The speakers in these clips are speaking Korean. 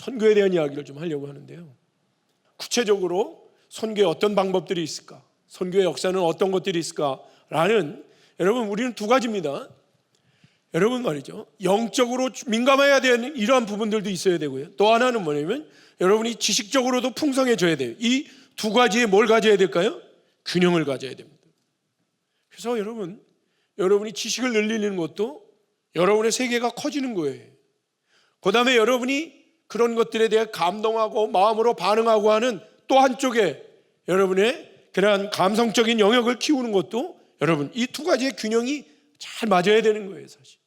선교에 대한 이야기를 좀 하려고 하는데요. 구체적으로 선교에 어떤 방법들이 있을까? 선교의 역사는 어떤 것들이 있을까라는, 여러분 우리는 두 가지입니다. 여러분 말이죠, 영적으로 민감해야 되는 이러한 부분들도 있어야 되고요, 또 하나는 뭐냐면 여러분이 지식적으로도 풍성해져야 돼요. 이 두 가지에 뭘 가져야 될까요? 균형을 가져야 됩니다. 그래서 여러분이 지식을 늘리는 것도 여러분의 세계가 커지는 거예요. 그 다음에 여러분이 그런 것들에 대해 감동하고 마음으로 반응하고 하는 또 한쪽에 여러분의 그러한 감성적인 영역을 키우는 것도, 여러분 이 두 가지의 균형이 잘 맞아야 되는 거예요, 사실.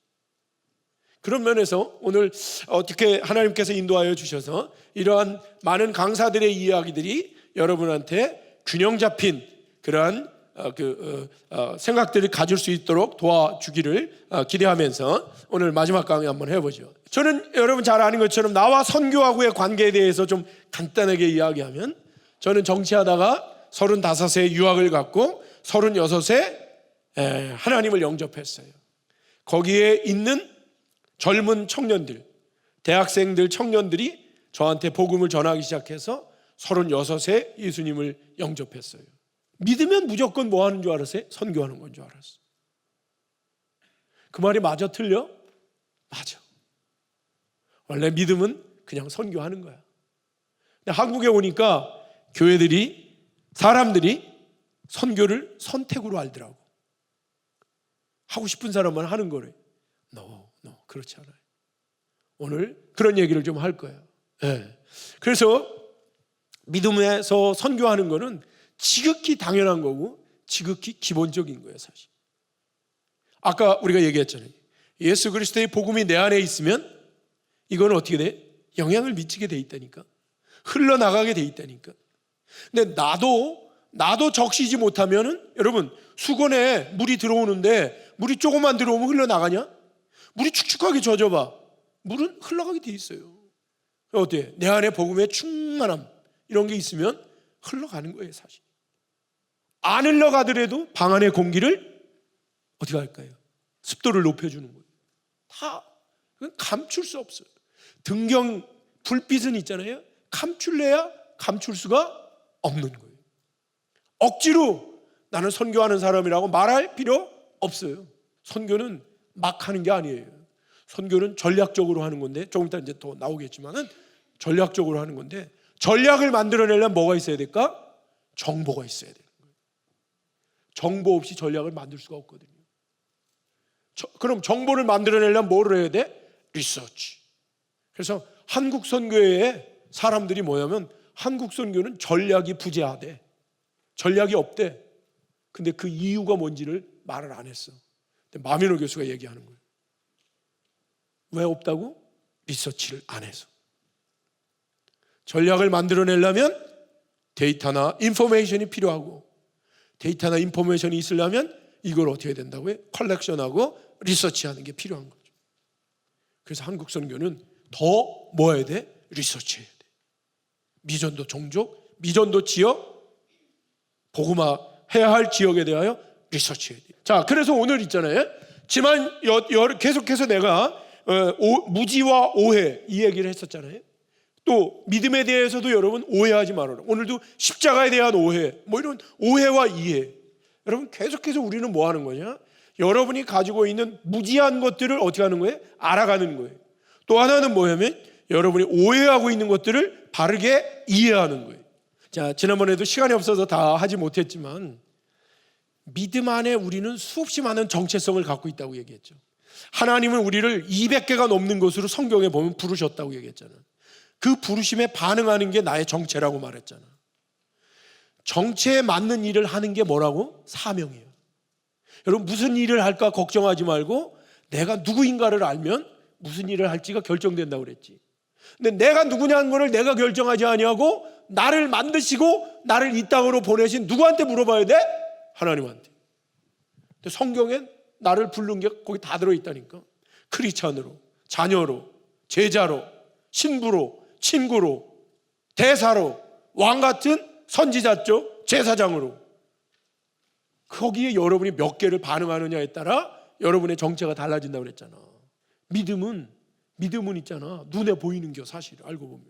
그런 면에서 오늘 어떻게 하나님께서 인도하여 주셔서 이러한 많은 강사들의 이야기들이 여러분한테 균형 잡힌 그러한 생각들을 가질 수 있도록 도와주기를 기대하면서 오늘 마지막 강의 한번 해보죠. 저는 여러분 잘 아는 것처럼 나와 선교하고의 관계에 대해서 좀 간단하게 이야기하면, 저는 정치하다가 35세 유학을 갔고 36세 하나님을 영접했어요. 거기에 있는 젊은 청년들, 대학생들, 청년들이 저한테 복음을 전하기 시작해서 36세 예수님을 영접했어요. 믿으면 무조건 뭐 하는 줄 알았어요? 선교하는 건 줄 알았어요. 그 말이 맞아 틀려? 맞아. 원래 믿음은 그냥 선교하는 거야. 근데 한국에 오니까 교회들이, 사람들이 선교를 선택으로 알더라고. 하고 싶은 사람만 하는 거래. No, 그렇지 않아요. 오늘 그런 얘기를 좀 할 거예요. 네. 그래서 믿음에서 선교하는 거는 지극히 당연한 거고 지극히 기본적인 거예요, 사실. 아까 우리가 얘기했잖아요. 예수 그리스도의 복음이 내 안에 있으면 이거는 어떻게 돼? 영향을 미치게 돼 있다니까. 흘러나가게 돼 있다니까. 근데 나도 적시지 못하면은, 여러분 수건에 물이 들어오는데 물이 조금만 들어오면 흘러나가냐? 물이 축축하게 젖어봐, 물은 흘러가게 돼 있어요. 어때? 내 안에 복음의 충만함 이런 게 있으면 흘러가는 거예요, 사실. 안 흘러가더라도 방 안의 공기를 어떻게 할까요? 습도를 높여주는 거예요. 다 감출 수 없어요. 등경 불빛은 있잖아요. 감출래야 감출 수가 없는 거예요. 억지로 나는 선교하는 사람이라고 말할 필요 없어요. 선교는 막 하는 게 아니에요. 선교는 전략적으로 하는 건데, 조금 이따 이제 더 나오겠지만은 전략적으로 하는 건데, 전략을 만들어내려면 뭐가 있어야 될까? 정보가 있어야 되는 거예요. 정보 없이 전략을 만들 수가 없거든요. 그럼 정보를 만들어내려면 뭐를 해야 돼? 리서치. 그래서 한국 선교의 사람들이 뭐냐면, 한국 선교는 전략이 부재하대. 전략이 없대. 근데 그 이유가 뭔지를 말을 안 했어. 근데 마민호 교수가 얘기하는 거예요. 왜 없다고? 리서치를 안 해서. 전략을 만들어내려면 데이터나 인포메이션이 필요하고, 데이터나 인포메이션이 있으려면 이걸 어떻게 해야 된다고요? 컬렉션하고 리서치하는 게 필요한 거죠. 그래서 한국 선교는 더 뭐 해야 돼? 리서치해야 돼. 미전도 종족, 미전도 지역, 복음화 해야 할 지역에 대하여 리서치해야 돼. 자, 그래서 오늘 있잖아요. 지만 계속해서 내가 무지와 오해 이 얘기를 했었잖아요. 또 믿음에 대해서도 여러분 오해하지 말아라. 오늘도 십자가에 대한 오해, 뭐 이런 오해와 이해. 여러분 계속해서 우리는 뭐 하는 거냐? 여러분이 가지고 있는 무지한 것들을 어떻게 하는 거예요? 알아가는 거예요. 또 하나는 뭐냐면 여러분이 오해하고 있는 것들을 바르게 이해하는 거예요. 자, 지난번에도 시간이 없어서 다 하지 못했지만, 믿음 안에 우리는 수없이 많은 정체성을 갖고 있다고 얘기했죠. 하나님은 우리를 200개가 넘는 것으로 성경에 보면 부르셨다고 얘기했잖아요. 그 부르심에 반응하는 게 나의 정체라고 말했잖아. 정체에 맞는 일을 하는 게 뭐라고? 사명이에요. 여러분 무슨 일을 할까 걱정하지 말고 내가 누구인가를 알면 무슨 일을 할지가 결정된다고 그랬지. 근데 내가 누구냐는 거를 내가 결정하지 아니하고 나를 만드시고 나를 이 땅으로 보내신 누구한테 물어봐야 돼? 하나님한테. 근데 성경엔 나를 부른 게 거기 다 들어있다니까. 크리스찬으로, 자녀로, 제자로, 신부로, 친구로, 대사로, 왕같은 선지자죠, 제사장으로. 거기에 여러분이 몇 개를 반응하느냐에 따라 여러분의 정체가 달라진다고 그랬잖아. 믿음은 믿음은 있잖아, 눈에 보이는 게 사실 알고 보면.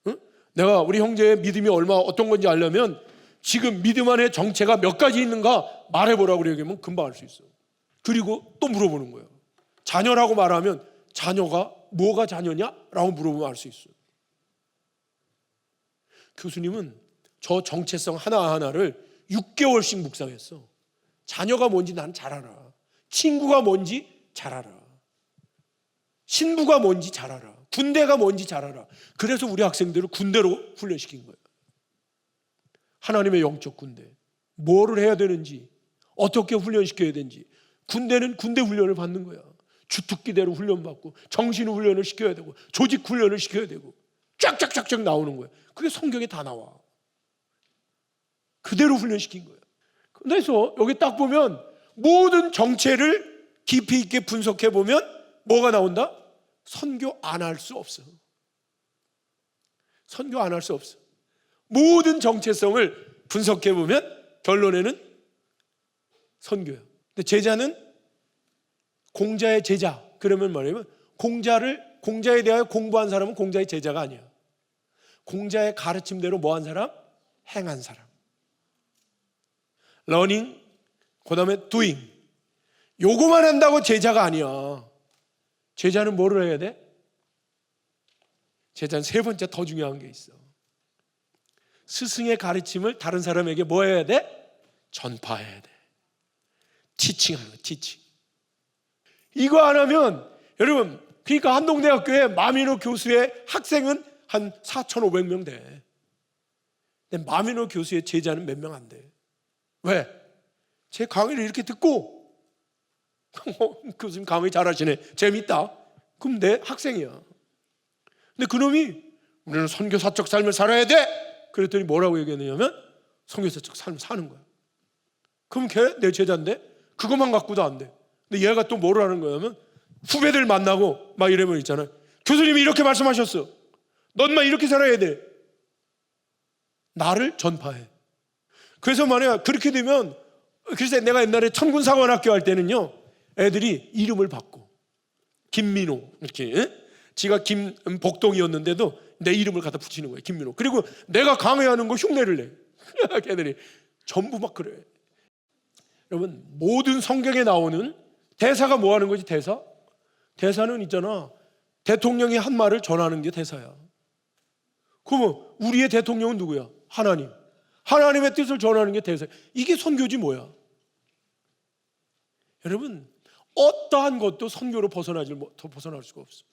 응? 내가 우리 형제의 믿음이 어떤 건지 알려면 지금 믿음 안에 정체가 몇 가지 있는가 말해보라고 그러면 금방 알 수 있어. 그리고 또 물어보는 거예요. 자녀라고 말하면 자녀가 뭐가 자녀냐? 라고 물어보면 알 수 있어. 교수님은 저 정체성 하나하나를 6개월씩 묵상했어. 자녀가 뭔지 난 잘 알아. 친구가 뭔지 잘 알아. 신부가 뭔지 잘 알아. 군대가 뭔지 잘 알아. 그래서 우리 학생들을 군대로 훈련시킨 거예요. 하나님의 영적 군대. 뭐를 해야 되는지, 어떻게 훈련시켜야 되는지. 군대는 군대 훈련을 받는 거야. 주특기대로 훈련받고 정신 훈련을 시켜야 되고 조직 훈련을 시켜야 되고 쫙쫙쫙쫙 나오는 거야. 그게 성경에 다 나와. 그대로 훈련시킨 거야. 그래서 여기 딱 보면 모든 정체를 깊이 있게 분석해 보면 뭐가 나온다? 선교 안 할 수 없어. 선교 안 할 수 없어. 모든 정체성을 분석해 보면 결론에는 선교야. 근데 제자는 공자의 제자. 그러면 뭐냐면 공자에 대하여 공부한 사람은 공자의 제자가 아니야. 공자의 가르침대로 뭐한 사람? 행한 사람. 러닝, 그 다음에 doing. 요거만 한다고 제자가 아니야. 제자는 뭐를 해야 돼? 제자는 세 번째 더 중요한 게 있어. 스승의 가르침을 다른 사람에게 뭐 해야 돼? 전파해야 돼. 티칭하는 거, 티칭. 이거 안 하면 여러분, 그러니까 한동대학교에 마민호 교수의 학생은 한 4,500명 돼. 근데 마민호 교수의 제자는 몇 명 안 돼. 왜? 제 강의를 이렇게 듣고 교수님 강의 잘하시네, 재밌다. 그럼 내 학생이야. 근데 그놈이 우리는 선교사적 삶을 살아야 돼. 그랬더니 뭐라고 얘기했냐면 선교사적 삶을 사는 거야. 그럼 걔 내 제자인데 그것만 갖고도 안 돼. 근데 얘가 또 뭐를 하는 거냐면 후배들 만나고 막 이러면 있잖아요. 교수님이 이렇게 말씀하셨어. 넌만 이렇게 살아야 돼. 나를 전파해. 그래서 만약 그렇게 되면, 그래서 내가 옛날에 천군사관학교 할 때는요, 애들이 이름을 바꿔. 김민호 이렇게. 지가 김복동이었는데도 내 이름을 갖다 붙이는 거예요. 김민호. 그리고 내가 강의하는 거 흉내를 내. 걔들이 전부 막 그래. 여러분, 모든 성경에 나오는 대사가 뭐 하는 거지? 대사는 있잖아, 대통령이 한 말을 전하는 게 대사야. 그러면 우리의 대통령은 누구야? 하나님. 하나님의 뜻을 전하는 게 대사야. 이게 선교지 뭐야. 여러분, 어떠한 것도 선교로 벗어날 수가 없어.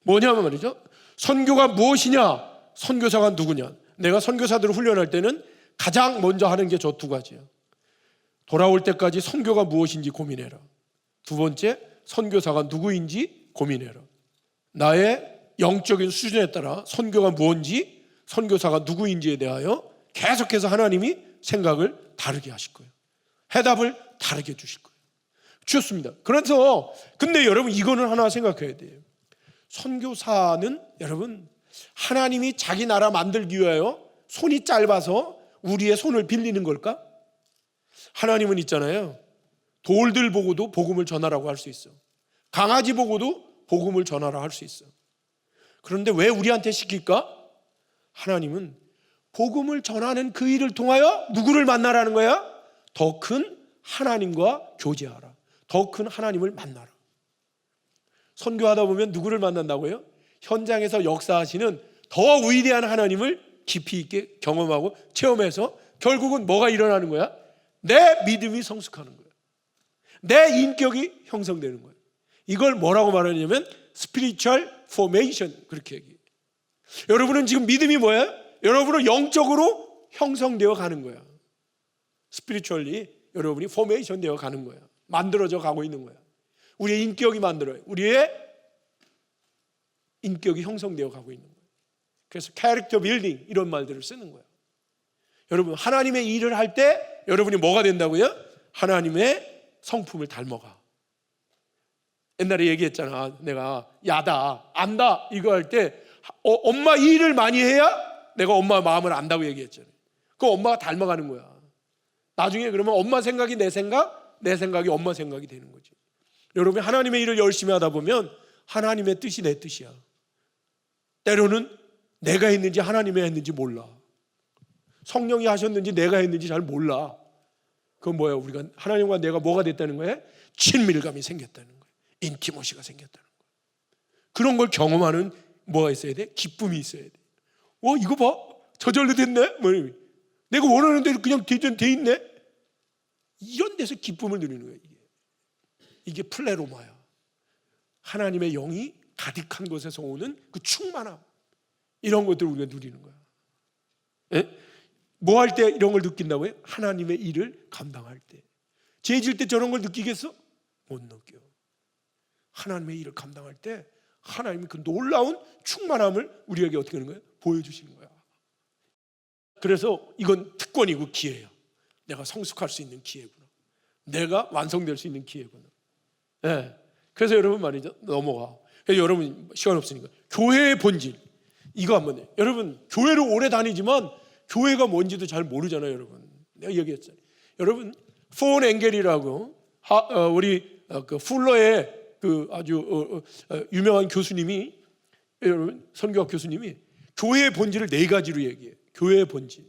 뭐냐면 말이죠, 선교가 무엇이냐, 선교사가 누구냐. 내가 선교사들을 훈련할 때는 가장 먼저 하는 게 저 두 가지야. 돌아올 때까지 선교가 무엇인지 고민해라. 두 번째, 선교사가 누구인지 고민해라. 나의 영적인 수준에 따라 선교가 무엇인지, 선교사가 누구인지에 대하여 계속해서 하나님이 생각을 다르게 하실 거예요. 해답을 다르게 주실 거예요. 주셨습니다. 그래서 근데 여러분, 이거는 하나 생각해야 돼요. 선교사는 여러분, 하나님이 자기 나라 만들기 위하여 손이 짧아서 우리의 손을 빌리는 걸까? 하나님은 있잖아요, 돌들 보고도 복음을 전하라고 할 수 있어. 강아지 보고도 복음을 전하라 할 수 있어. 그런데 왜 우리한테 시킬까? 하나님은 복음을 전하는 그 일을 통하여 누구를 만나라는 거야? 더 큰 하나님과 교제하라. 더 큰 하나님을 만나라. 선교하다 보면 누구를 만난다고요? 현장에서 역사하시는 더 위대한 하나님을 깊이 있게 경험하고 체험해서 결국은 뭐가 일어나는 거야? 내 믿음이 성숙하는 거야. 내 인격이 형성되는 거야. 이걸 뭐라고 말하냐면 spiritual formation, 그렇게 얘기해. 여러분은 지금 믿음이 뭐야? 여러분은 영적으로 형성되어 가는 거야. spiritually 여러분이 formation 되어 가는 거야. 만들어져 가고 있는 거야. 우리의 인격이 만들어요. 우리의 인격이 형성되어 가고 있는 거야. 그래서 character building 이런 말들을 쓰는 거야. 여러분, 하나님의 일을 할 때 여러분이 뭐가 된다고요? 하나님의 성품을 닮아가. 옛날에 얘기했잖아. 내가 야다, 안다 이거 할 때 엄마 일을 많이 해야 내가 엄마 마음을 안다고 얘기했잖아요. 그 엄마가 닮아가는 거야. 나중에 그러면 엄마 생각이 내 생각, 내 생각이 엄마 생각이 되는 거지. 여러분, 하나님의 일을 열심히 하다 보면 하나님의 뜻이 내 뜻이야. 때로는 내가 했는지 하나님이 했는지 몰라. 성령이 하셨는지 내가 했는지 잘 몰라. 그건 뭐야? 우리가 하나님과 내가 뭐가 됐다는 거야? 친밀감이 생겼다는 거야. 인티머시가 생겼다는 거야. 그런 걸 경험하는 뭐가 있어야 돼? 기쁨이 있어야 돼. 이거 봐, 저절로 됐네. 내가 원하는 대로 그냥 돼 있네. 이런 데서 기쁨을 누리는 거야. 이게 플레로마야. 하나님의 영이 가득한 곳에서 오는 그 충만함. 이런 것들을 우리가 누리는 거야. 예? 뭐 할 때 이런 걸 느낀다고요? 하나님의 일을 감당할 때. 죄질 때 저런 걸 느끼겠어? 못 느껴. 하나님의 일을 감당할 때 하나님이 그 놀라운 충만함을 우리에게 어떻게 하는 거예요? 보여주시는 거야. 그래서 이건 특권이고 기회야. 내가 성숙할 수 있는 기회구나. 내가 완성될 수 있는 기회구나. 네. 그래서 여러분 말이죠. 넘어가. 그래서 여러분 시간 없으니까 교회의 본질 이거 한번 해. 여러분 교회를 오래 다니지만 교회가 뭔지도 잘 모르잖아요. 여러분 내가 얘기했잖아요. 여러분 폰 앵겔이라고 우리 그 풀러의 그 아주 유명한 교수님이 여러분 선교학 교수님이 교회의 본질을 4가지로 얘기해요. 교회의 본질.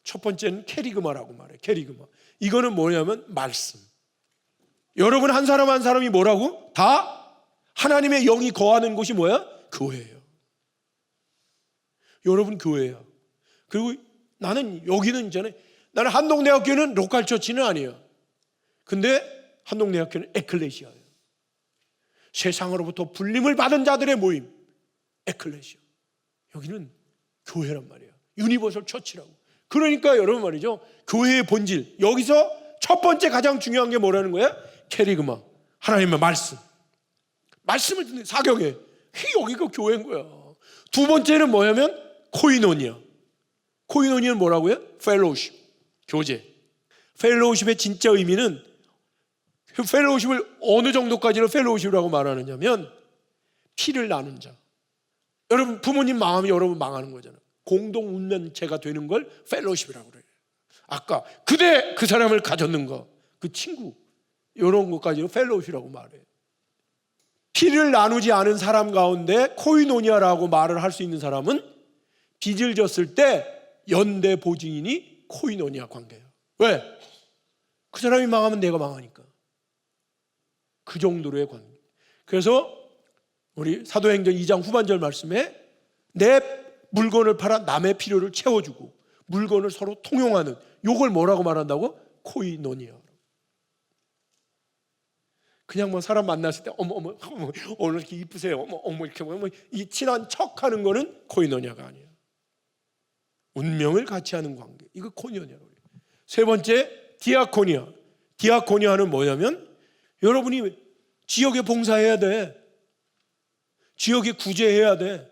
첫 번째는 캐리그마라고 말해요. 캐리그마. 이거는 뭐냐면 말씀. 여러분 한 사람 한 사람이 뭐라고? 다 하나님의 영이 거하는 곳이 뭐야? 교회예요. 여러분 교회야. 그리고 나는 여기는 있잖아요. 나는 한동대학교는 로컬 처치는 아니에요. 근데 한동대학교는 에클레시아예요. 세상으로부터 불림을 받은 자들의 모임. 에클레시아. 여기는 교회란 말이에요. 유니버설 처치라고. 그러니까 여러분 말이죠. 교회의 본질. 여기서 첫 번째 가장 중요한 게 뭐라는 거야? 캐리그마. 하나님의 말씀. 말씀을 듣는 사경에. 여기가 교회인 거야. 두 번째는 뭐냐면 코이노니아. 코이노니아는 뭐라고요? 펠로우십. 교제. 펠로우십의 진짜 의미는 펠로우십을 어느 정도까지로 펠로우십이라고 말하느냐면 피를 나눈 자. 여러분 부모님 마음이 여러분 망하는 거잖아요. 공동 운명체가 되는 걸 펠로우십이라고 그래요. 아까 그대 그 사람을 가졌는가 그 친구 이런 것까지는 펠로우십이라고 말해요. 피를 나누지 않은 사람 가운데 코이노니아라고 말을 할 수 있는 사람은 빚을 졌을 때 연대 보증인이 코이노니아 관계예요. 왜? 그 사람이 망하면 내가 망하니까. 그 정도로의 관계. 그래서 우리 사도행전 2장 후반절 말씀에 내 물건을 팔아 남의 필요를 채워주고 물건을 서로 통용하는 요걸 뭐라고 말한다고? 코이노니아. 그냥 뭐 사람 만났을 때 어머 오늘 이렇게 이쁘세요. 어머 이렇게 이 친한 척하는 거는 코이노니아가 아니에요. 운명을 같이 하는 관계. 이거 코이노니아라고 해요. 세 번째 디아코니아. 디아코니아는 뭐냐면 여러분이 지역에 봉사해야 돼. 지역에 구제해야 돼.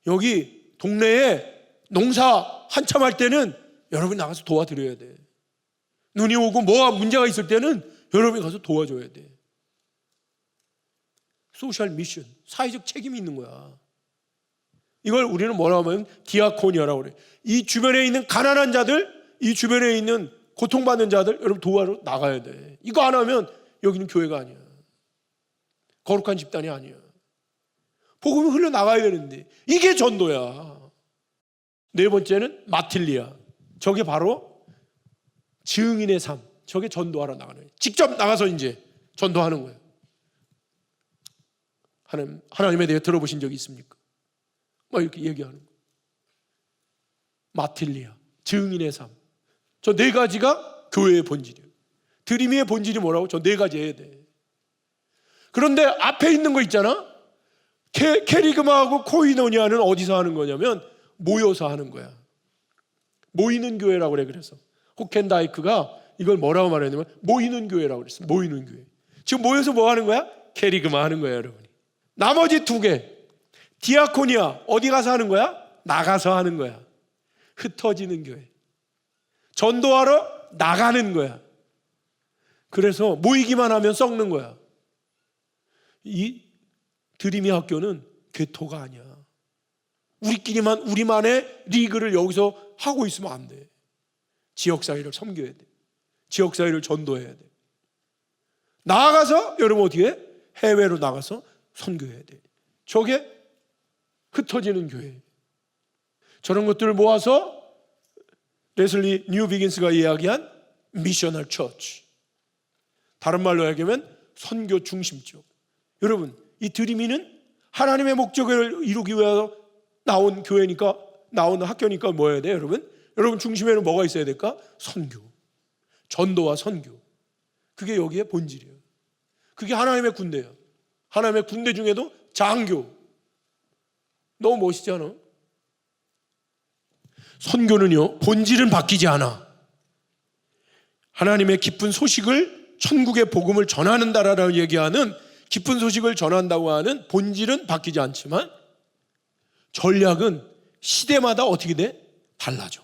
여기 동네에 농사 한참 할 때는 여러분이 나가서 도와드려야 돼. 눈이 오고 뭐가 문제가 있을 때는 여러분이 가서 도와줘야 돼. 소셜 미션, 사회적 책임이 있는 거야. 이걸 우리는 뭐라고 하면 디아코니아라고 그래. 이 주변에 있는 가난한 자들, 이 주변에 있는 고통받는 자들 여러분 도와러 나가야 돼. 이거 안 하면 여기는 교회가 아니야. 거룩한 집단이 아니야. 복음이 흘러나가야 되는데 이게 전도야. 네 번째는 마틸리아. 저게 바로 증인의 삶. 저게 전도하러 나가는 거예요. 직접 나가서 이제 전도하는 거예요. 하나님에 대해 들어보신 적이 있습니까? 막 이렇게 얘기하는 거예요. 마틸리아. 증인의 삶. 저 4가지가 교회의 본질이에요. 드림이의 본질이 뭐라고? 저 4가지 해야 돼. 그런데 앞에 있는 거 있잖아. 캐리그마하고 코이노니아는 어디서 하는 거냐면 모여서 하는 거야. 모이는 교회라고 그래. 그래서 호켄다이크가 이걸 뭐라고 말했냐면 모이는 교회라고 그랬어. 모이는 교회. 지금 모여서 뭐 하는 거야? 캐리그마 하는 거야, 여러분이. 나머지 2개. 디아코니아 어디 가서 하는 거야? 나가서 하는 거야. 흩어지는 교회. 전도하러 나가는 거야. 그래서 모이기만 하면 썩는 거야. 이 드림의 학교는 궤토가 아니야. 우리끼리만 우리만의 리그를 여기서 하고 있으면 안 돼. 지역사회를 섬겨야 돼. 지역사회를 전도해야 돼. 나아가서 여러분 어떻게 해? 해외로 나가서 선교해야 돼. 저게 흩어지는 교회. 저런 것들을 모아서 레슬리 뉴 비긴스가 이야기한 미셔널 처치. 다른 말로 얘기하면 선교 중심적. 여러분, 이 드림이는 하나님의 목적을 이루기 위해서 나온 교회니까, 나온 학교니까 뭐여야 돼요, 여러분? 여러분 중심에는 뭐가 있어야 될까? 선교. 전도와 선교. 그게 여기에 본질이에요. 그게 하나님의 군대예요. 하나님의 군대 중에도 장교. 너무 멋있지 않아? 선교는요, 본질은 바뀌지 않아. 하나님의 기쁜 소식을, 천국의 복음을 전하는다라고 얘기하는, 기쁜 소식을 전한다고 하는 본질은 바뀌지 않지만 전략은 시대마다 어떻게 돼? 달라져.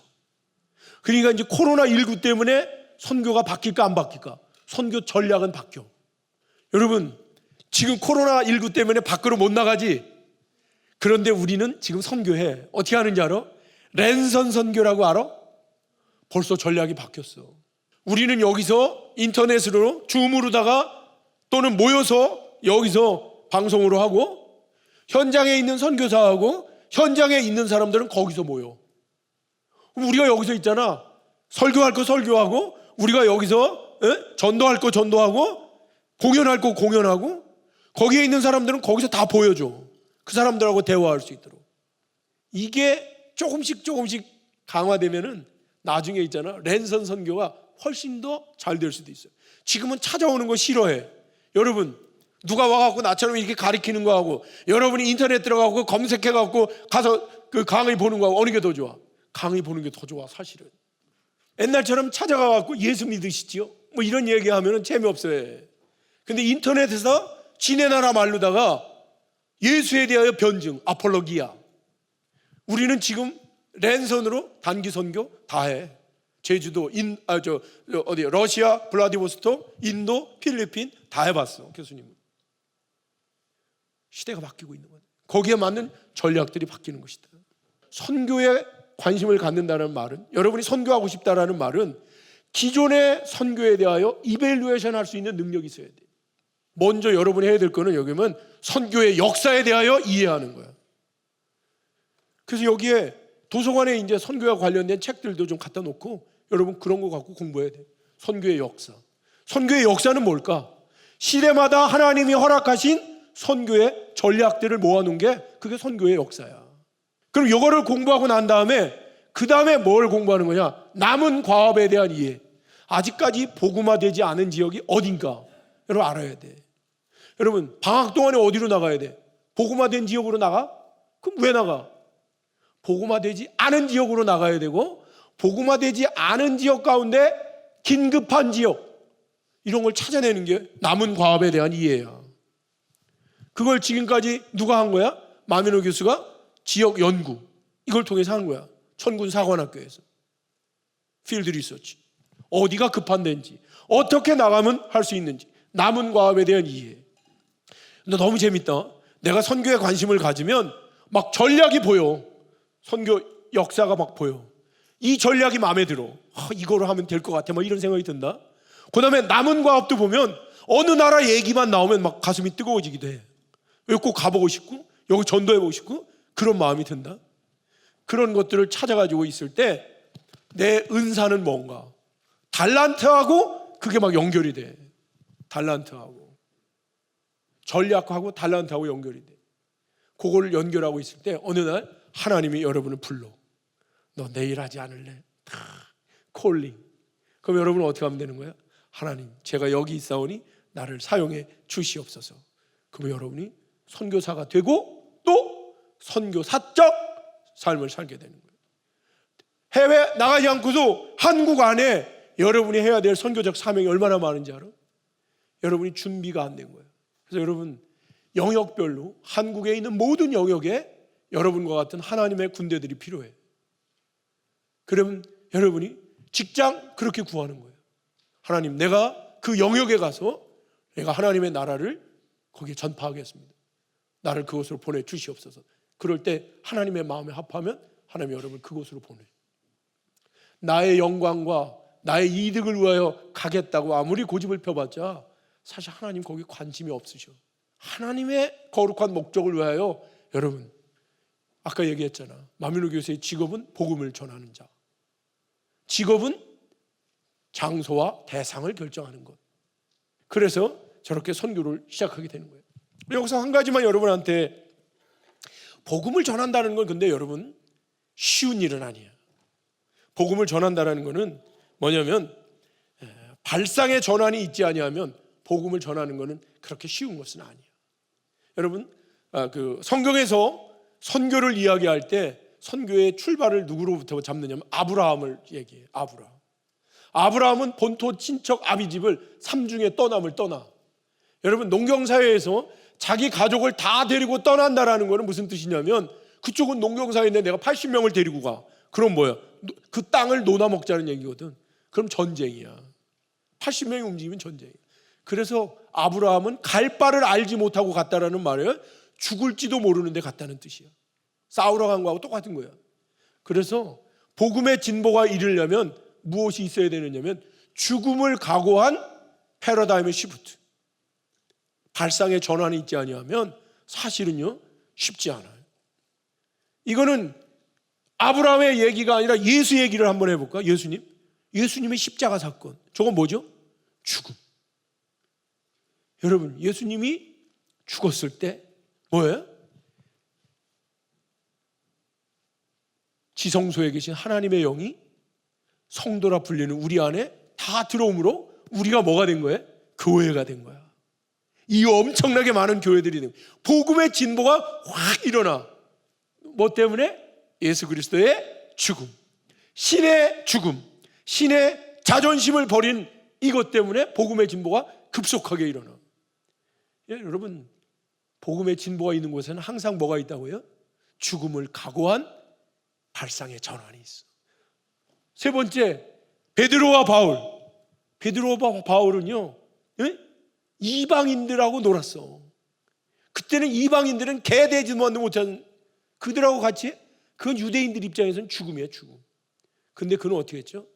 그러니까 이제 코로나19 때문에 선교가 바뀔까 안 바뀔까? 선교 전략은 바뀌어. 여러분, 지금 코로나19 때문에 밖으로 못 나가지? 그런데 우리는 지금 선교해. 어떻게 하는지 알아? 랜선 선교라고 알아? 벌써 전략이 바뀌었어. 우리는 여기서 인터넷으로 줌으로다가 또는 모여서 여기서 방송으로 하고, 현장에 있는 선교사하고 현장에 있는 사람들은 거기서 모여. 우리가 여기서 있잖아. 설교할 거 설교하고, 우리가 여기서 전도할 거 전도하고, 공연할 거 공연하고, 거기에 있는 사람들은 거기서 다 보여줘. 그 사람들하고 대화할 수 있도록. 이게 조금씩 강화되면은 나중에 있잖아, 랜선 선교가 훨씬 더 잘 될 수도 있어요. 지금은 찾아오는 거 싫어해. 여러분, 누가 와갖고 나처럼 이렇게 가리키는 거하고, 여러분이 인터넷 들어가고 검색해갖고 가서 그 강의 보는 거하고 어느 게 더 좋아? 강의 보는 게 더 좋아, 사실은. 옛날처럼 찾아가갖고 예수 믿으시지요? 뭐 이런 얘기하면 재미없어요. 근데 인터넷에서 지네 나라 말로다가 예수에 대하여 변증, 아폴로기아. 우리는 지금 랜선으로 단기 선교 다 해. 제주도, 러시아, 블라디보스톡, 인도, 필리핀 다 해봤어, 교수님은. 시대가 바뀌고 있는 거예요. 거기에 맞는 전략들이 바뀌는 것이다. 선교에 관심을 갖는다는 말은, 여러분이 선교하고 싶다라는 말은 기존의 선교에 대하여 이밸류에이션 할 수 있는 능력이 있어야 돼. 먼저 여러분이 해야 될 거는 여기면 선교의 역사에 대하여 이해하는 거야. 그래서 여기에 도서관에 이제 선교와 관련된 책들도 좀 갖다 놓고, 여러분 그런 거 갖고 공부해야 돼. 선교의 역사. 선교의 역사는 뭘까? 시대마다 하나님이 허락하신 선교의 전략들을 모아놓은 게 그게 선교의 역사야. 그럼 이거를 공부하고 난 다음에 그 다음에 뭘 공부하는 거냐? 남은 과업에 대한 이해. 아직까지 복음화되지 않은 지역이 어딘가 여러분 알아야 돼. 여러분 방학 동안에 어디로 나가야 돼? 복음화된 지역으로 나가? 그럼 왜 나가? 복음화되지 않은 지역으로 나가야 되고, 복음화되지 않은 지역 가운데 긴급한 지역, 이런 걸 찾아내는 게 남은 과업에 대한 이해야. 그걸 지금까지 누가 한 거야? 마민호 교수가 지역 연구, 이걸 통해서 한 거야. 천군 사관학교에서 필드 리서치, 어디가 급한 데인지, 어떻게 나가면 할 수 있는지, 남은 과업에 대한 이해. 근데 너무 재밌다. 내가 선교에 관심을 가지면 막 전략이 보여. 선교 역사가 막 보여. 이 전략이 마음에 들어. 이거로 하면 될 것 같아. 막 이런 생각이 든다. 그 다음에 남은 과업도 보면 어느 나라 얘기만 나오면 막 가슴이 뜨거워지기도 해. 여기 꼭 가보고 싶고, 여기 전도해보고 싶고, 그런 마음이 든다. 그런 것들을 찾아가지고 있을 때 내 은사는 뭔가, 달란트하고 그게 막 연결이 돼. 달란트하고 전략하고 달란트하고 연결이 돼. 그거를 연결하고 있을 때 어느 날 하나님이 여러분을 불러. 너 내일 하지 않을래? 콜링. 그럼 여러분은 어떻게 하면 되는 거야? 하나님, 제가 여기 있사오니 나를 사용해 주시옵소서. 그럼 여러분이 선교사가 되고 또 선교사적 삶을 살게 되는 거예요. 해외 나가지 않고도 한국 안에 여러분이 해야 될 선교적 사명이 얼마나 많은지 알아? 여러분이 준비가 안 된 거예요. 그래서 여러분 영역별로 한국에 있는 모든 영역에 여러분과 같은 하나님의 군대들이 필요해. 그러면 여러분이 직장 그렇게 구하는 거예요. 하나님, 내가 그 영역에 가서 내가 하나님의 나라를 거기에 전파하겠습니다. 나를 그곳으로 보내주시옵소서. 그럴 때 하나님의 마음에 합하면 하나님이 여러분을 그곳으로 보내. 나의 영광과 나의 이득을 위하여 가겠다고 아무리 고집을 펴봤자 사실 하나님 거기 관심이 없으셔. 하나님의 거룩한 목적을 위하여. 여러분, 아까 얘기했잖아. 마밀로 교수의 직업은 복음을 전하는 자. 직업은 장소와 대상을 결정하는 것. 그래서 저렇게 선교를 시작하게 되는 거예요. 여기서 한 가지만 여러분한테, 복음을 전한다는 건 근데 여러분 쉬운 일은 아니에요. 복음을 전한다는 것은 뭐냐면, 발상의 전환이 있지 아니하면 복음을 전하는 것은 그렇게 쉬운 것은 아니에요. 여러분, 그 성경에서 선교를 이야기할 때 선교의 출발을 누구로부터 잡느냐면 아브라함을 얘기해요. 아브라함은 본토 친척 아비집을 삼중에 떠남을 떠나. 여러분, 농경사회에서 자기 가족을 다 데리고 떠난다라는 것은 무슨 뜻이냐면, 그쪽은 농경사회인데 내가 80명을 데리고 가. 그럼 뭐야? 그 땅을 노나 먹자는 얘기거든. 그럼 전쟁이야. 80명이 움직이면 전쟁이야. 그래서 아브라함은 갈 바를 알지 못하고 갔다라는 말은 죽을지도 모르는데 갔다는 뜻이야. 싸우러 간 거하고 똑같은 거야. 그래서 복음의 진보가 이르려면 무엇이 있어야 되느냐면, 죽음을 각오한 패러다임의 시프트, 발상의 전환이 있지 아니하면 사실은요 쉽지 않아요. 이거는 아브라함의 얘기가 아니라 예수 얘기를 한번 해볼까? 예수님의 십자가 사건. 저건 뭐죠? 죽음. 여러분, 예수님이 죽었을 때 뭐예요? 지성소에 계신 하나님의 영이 성도라 불리는 우리 안에 다 들어오므로 우리가 뭐가 된 거예요? 교회가 된 거야. 이 엄청나게 많은 교회들이 된 거예요. 복음의 진보가 확 일어나. 뭐 때문에? 예수 그리스도의 죽음, 신의 죽음, 신의 자존심을 버린 이것 때문에 복음의 진보가 급속하게 일어나. 예, 여러분, 복음의 진보가 있는 곳에는 항상 뭐가 있다고요? 죽음을 각오한 발상의 전환이 있어. 세 번째, 베드로와 바울은요, 예? 이방인들하고 놀았어. 그때는 이방인들은 개돼지도 못한 그들하고 같이, 그건 유대인들 입장에서는 죽음이에요, 죽음. 근데 그는 어떻게 했죠?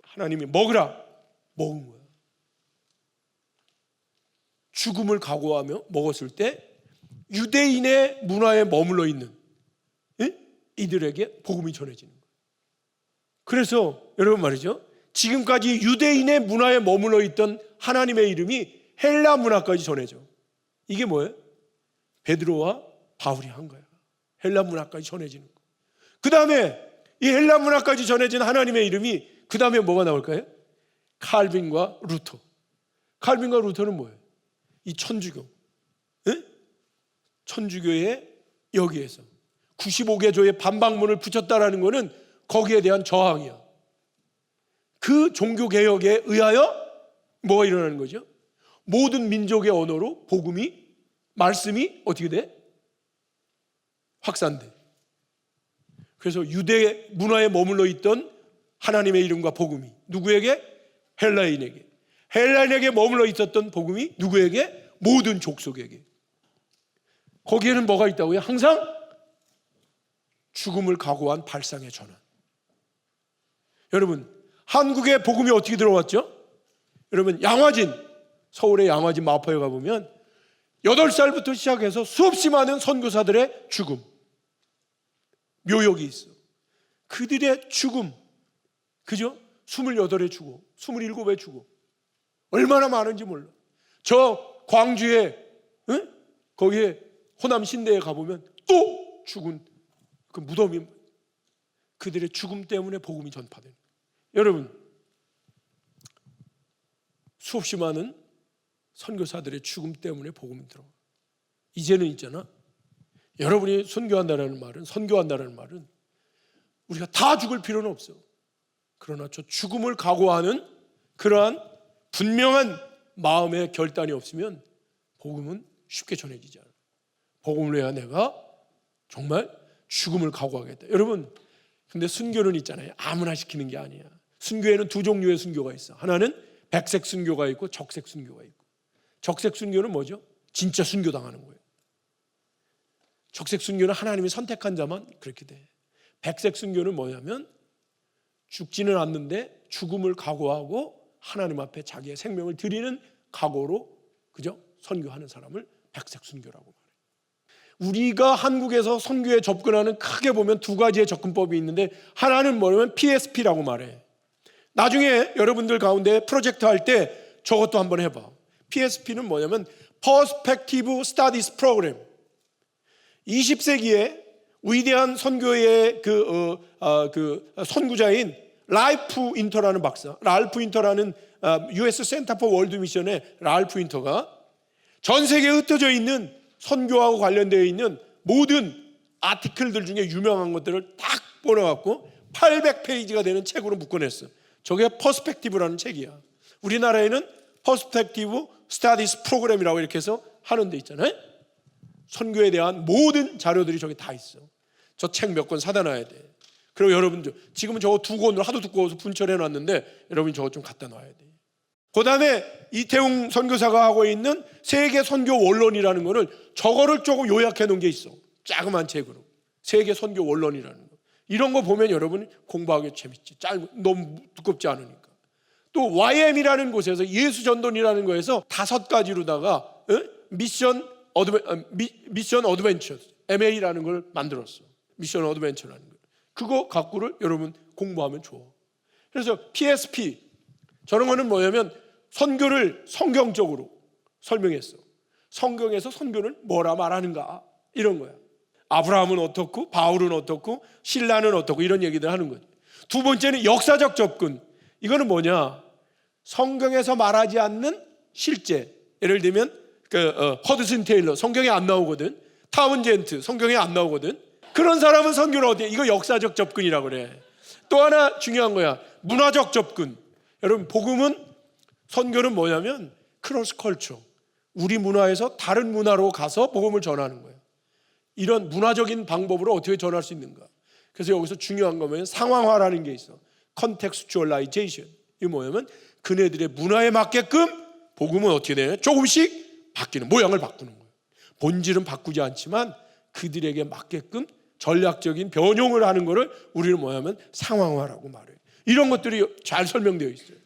하나님이 먹으라, 먹은 거야. 죽음을 각오하며 먹었을 때 유대인의 문화에 머물러 있는, 예? 이들에게 복음이 전해지는 거예요. 그래서 여러분 말이죠, 지금까지 유대인의 문화에 머물러 있던 하나님의 이름이 헬라 문화까지 전해져. 이게 뭐예요? 베드로와 바울이 한 거야. 헬라 문화까지 전해지는 거. 그 다음에 이 헬라 문화까지 전해진 하나님의 이름이, 그 다음에 뭐가 나올까요? 칼빈과 루터. 칼빈과 루터는 뭐예요? 이 천주교, 예? 천주교의 여기에서 95개조의 반박문을 붙였다라는 것은 거기에 대한 저항이야. 그 종교개혁에 의하여 뭐가 일어나는 거죠? 모든 민족의 언어로 복음이, 말씀이 어떻게 돼? 확산돼. 그래서 유대 문화에 머물러 있던 하나님의 이름과 복음이 누구에게? 헬라인에게 머물러 있었던 복음이 누구에게? 모든 족속에게. 거기에는 뭐가 있다고요? 항상 죽음을 각오한 발상의 전환. 여러분, 한국에 복음이 어떻게 들어왔죠? 여러분, 양화진, 서울의 양화진 마포에 가보면 8살부터 시작해서 수없이 많은 선교사들의 죽음, 묘역이 있어. 그들의 죽음, 그죠? 28에 죽어, 27에 죽어. 얼마나 많은지 몰라. 저 광주에, 거기에 호남 신대에 가보면 또 죽은 그 무덤이, 그들의 죽음 때문에 복음이 전파되는. 여러분, 수없이 많은 선교사들의 죽음 때문에 복음이 들어와. 이제는 있잖아, 여러분이 선교한다는 말은 우리가 다 죽을 필요는 없어. 그러나 저 죽음을 각오하는 그러한 분명한 마음의 결단이 없으면 복음은 쉽게 전해지지 않아요. 복음을 해야 내가 정말 죽음을 각오하겠다. 여러분, 근데 순교는 있잖아요, 아무나 시키는 게 아니야. 순교에는 두 종류의 순교가 있어. 하나는 백색 순교가 있고 적색 순교가 있고. 적색 순교는 뭐죠? 진짜 순교당하는 거예요. 적색 순교는 하나님이 선택한 자만 그렇게 돼. 백색 순교는 뭐냐면 죽지는 않는데 죽음을 각오하고 하나님 앞에 자기의 생명을 드리는 각오로, 그죠? 선교하는 사람을 백색 순교라고 말해요. 우리가 한국에서 선교에 접근하는 크게 보면 두 가지의 접근법이 있는데, 하나는 뭐냐면 PSP라고 말해. 나중에 여러분들 가운데 프로젝트 할 때 저것도 한번 해봐. PSP는 뭐냐면 Perspective Studies Program. 20세기에 위대한 선교의 선구자인 랄프 인터라는 박사, 랄프 인터라는 US 센터 포 월드 미션의 랄프 인터가 전 세계에 흩어져 있는 선교하고 관련되어 있는 모든 아티클들 중에 유명한 것들을 딱 뽑아갖고 800페이지가 되는 책으로 묶어냈어. 저게 퍼스펙티브라는 책이야. 우리나라에는 퍼스펙티브 스타디스 프로그램이라고 이렇게 해서 하는 데 있잖아요. 선교에 대한 모든 자료들이 저기 다 있어. 저 책 몇 권 사다 놔야 돼. 그리고 여러분들 지금은 저거 두 권으로 하도 두꺼워서 분철해 놨는데 여러분이 저거 좀 갖다 놔야 돼. 그 다음에 이태웅 선교사가 하고 있는 세계 선교 원론이라는 거를 저거를 조금 요약해 놓은 게 있어. 자그만 책으로. 세계 선교 원론이라는 거. 이런 거 보면 여러분 공부하기 재밌지. 너무 두껍지 않으니까. 또 YM이라는 곳에서 예수 전도이라는 거에서 5가지로다가 미션 어드벤처 MA라는 걸 만들었어. 미션 어드벤처라는 거. 그거 갖고를 여러분 공부하면 좋아. 그래서 PSP 저런 거는 뭐냐면 선교를 성경적으로 설명했어. 성경에서 선교는 뭐라 말하는가 이런 거야. 아브라함은 어떻고 바울은 어떻고 신라는 어떻고 이런 얘기들 하는 거지. 두 번째는 역사적 접근. 이거는 뭐냐? 성경에서 말하지 않는 실제. 예를 들면 허드슨 테일러 성경에 안 나오거든. 타운젠트 성경에 안 나오거든. 그런 사람은 선교를 어디에? 이거 역사적 접근이라고 그래. 또 하나 중요한 거야. 문화적 접근. 여러분 복음은 선교는 뭐냐면 크로스 컬처. 우리 문화에서 다른 문화로 가서 복음을 전하는 거예요. 이런 문화적인 방법으로 어떻게 전할 수 있는가. 그래서 여기서 중요한 거면 상황화라는 게 있어. 컨텍스추얼라이제이션. 이게 뭐냐면 그네들의 문화에 맞게끔 복음은 어떻게 되냐? 조금씩 바뀌는, 모양을 바꾸는 거예요. 본질은 바꾸지 않지만 그들에게 맞게끔 전략적인 변용을 하는 거를 우리는 뭐냐면 상황화라고 말해요. 이런 것들이 잘 설명되어 있어요.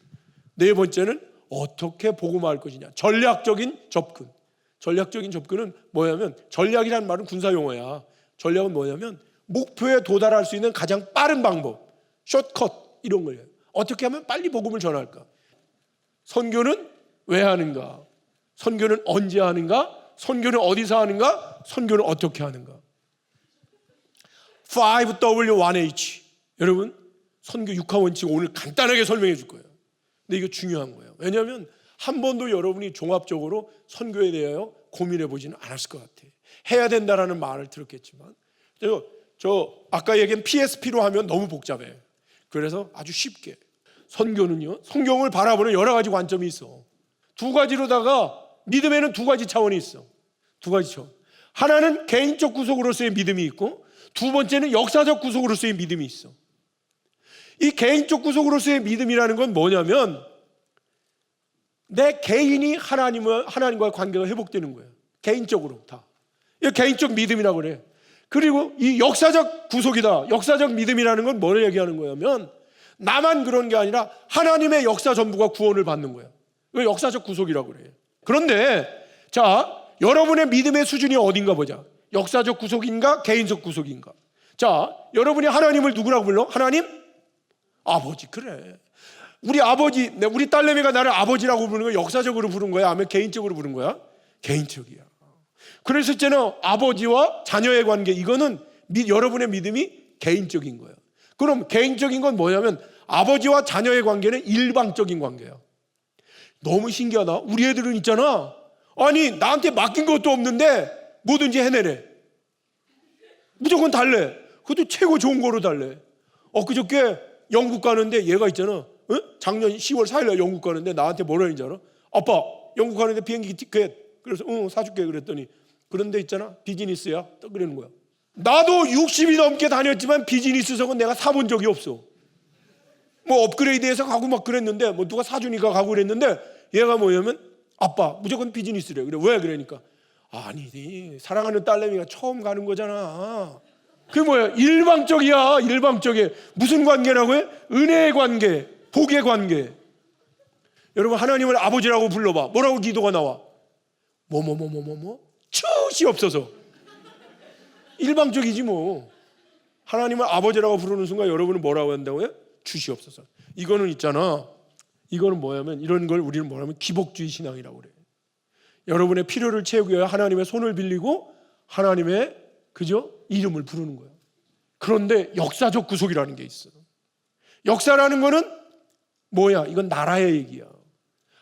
네 번째는 어떻게 복음화할 것이냐. 전략적인 접근. 전략적인 접근은 뭐냐면 전략이라는 말은 군사 용어야. 전략은 뭐냐면 목표에 도달할 수 있는 가장 빠른 방법. 숏컷 이런 거예요. 어떻게 하면 빨리 복음을 전할까? 선교는 왜 하는가? 선교는 언제 하는가? 선교는 어디서 하는가? 선교는 어떻게 하는가? 5W1H. 여러분 선교 6화 원칙 오늘 간단하게 설명해 줄 거예요. 근데 이거 중요한 거예요. 왜냐하면 한 번도 여러분이 종합적으로 선교에 대하여 고민해 보지는 않았을 것 같아요. 해야 된다라는 말을 들었겠지만 저 아까 얘기한 PSP로 하면 너무 복잡해. 그래서 아주 쉽게 선교는요, 성경을 바라보는 여러 가지 관점이 있어. 두 가지로다가 믿음에는 두 가지 차원이 있어. 두 가지 차원. 하나는 개인적 구속으로서의 믿음이 있고 두 번째는 역사적 구속으로서의 믿음이 있어. 이 개인적 구속으로서의 믿음이라는 건 뭐냐면 내 개인이 하나님과의 관계가 회복되는 거예요. 개인적으로 다. 이거 개인적 믿음이라고 그래. 그리고 이 역사적 구속이다. 역사적 믿음이라는 건 뭘 얘기하는 거냐면 나만 그런 게 아니라 하나님의 역사 전부가 구원을 받는 거예요. 이거 역사적 구속이라고 그래요. 그런데 자, 여러분의 믿음의 수준이 어딘가 보자. 역사적 구속인가 개인적 구속인가. 자, 여러분이 하나님을 누구라고 불러? 하나님? 아버지. 그래. 우리 아버지, 우리 딸내미가 나를 아버지라고 부르는 거야? 역사적으로 부른 거야? 아니면 개인적으로 부른 거야? 개인적이야. 그래서 있잖아, 아버지와 자녀의 관계, 이거는 여러분의 믿음이 개인적인 거예요. 그럼 개인적인 건 뭐냐면 아버지와 자녀의 관계는 일방적인 관계야. 너무 신기하다. 우리 애들은 있잖아, 아니 나한테 맡긴 것도 없는데 뭐든지 해내래. 무조건 달래. 그것도 최고 좋은 거로 달래. 그저께 영국 가는데 얘가 있잖아, 작년 10월 4일날 영국 가는데 나한테 뭐라 했는지 알아? 아빠 영국 가는데 비행기 티켓, 그래서 사줄게 그랬더니, 그런데 있잖아 비즈니스야 또 그러는 거야. 나도 60이 넘게 다녔지만 비즈니스석은 내가 사본 적이 없어. 뭐 업그레이드해서 가고 막 그랬는데, 뭐 누가 사주니까 가고 그랬는데, 얘가 뭐냐면 아빠 무조건 비즈니스래. 그래. 왜? 그러니까 아니 사랑하는 딸내미가 처음 가는 거잖아. 그게 뭐야? 일방적이야. 일방적이야. 무슨 관계라고 해? 은혜의 관계, 복의 관계. 여러분 하나님을 아버지라고 불러봐. 뭐라고 기도가 나와? 주시옵소서. 일방적이지 뭐. 하나님을 아버지라고 부르는 순간 여러분은 뭐라고 한다고요? 주시옵소서. 이거는 있잖아. 이거는 뭐냐면 이런 걸 우리는 뭐냐면 기복주의 신앙이라고 그래요. 여러분의 필요를 채우기 위해 하나님의 손을 빌리고 하나님의 그죠? 이름을 부르는 거예요. 그런데 역사적 구속이라는 게 있어. 역사라는 거는 뭐야? 이건 나라의 얘기야.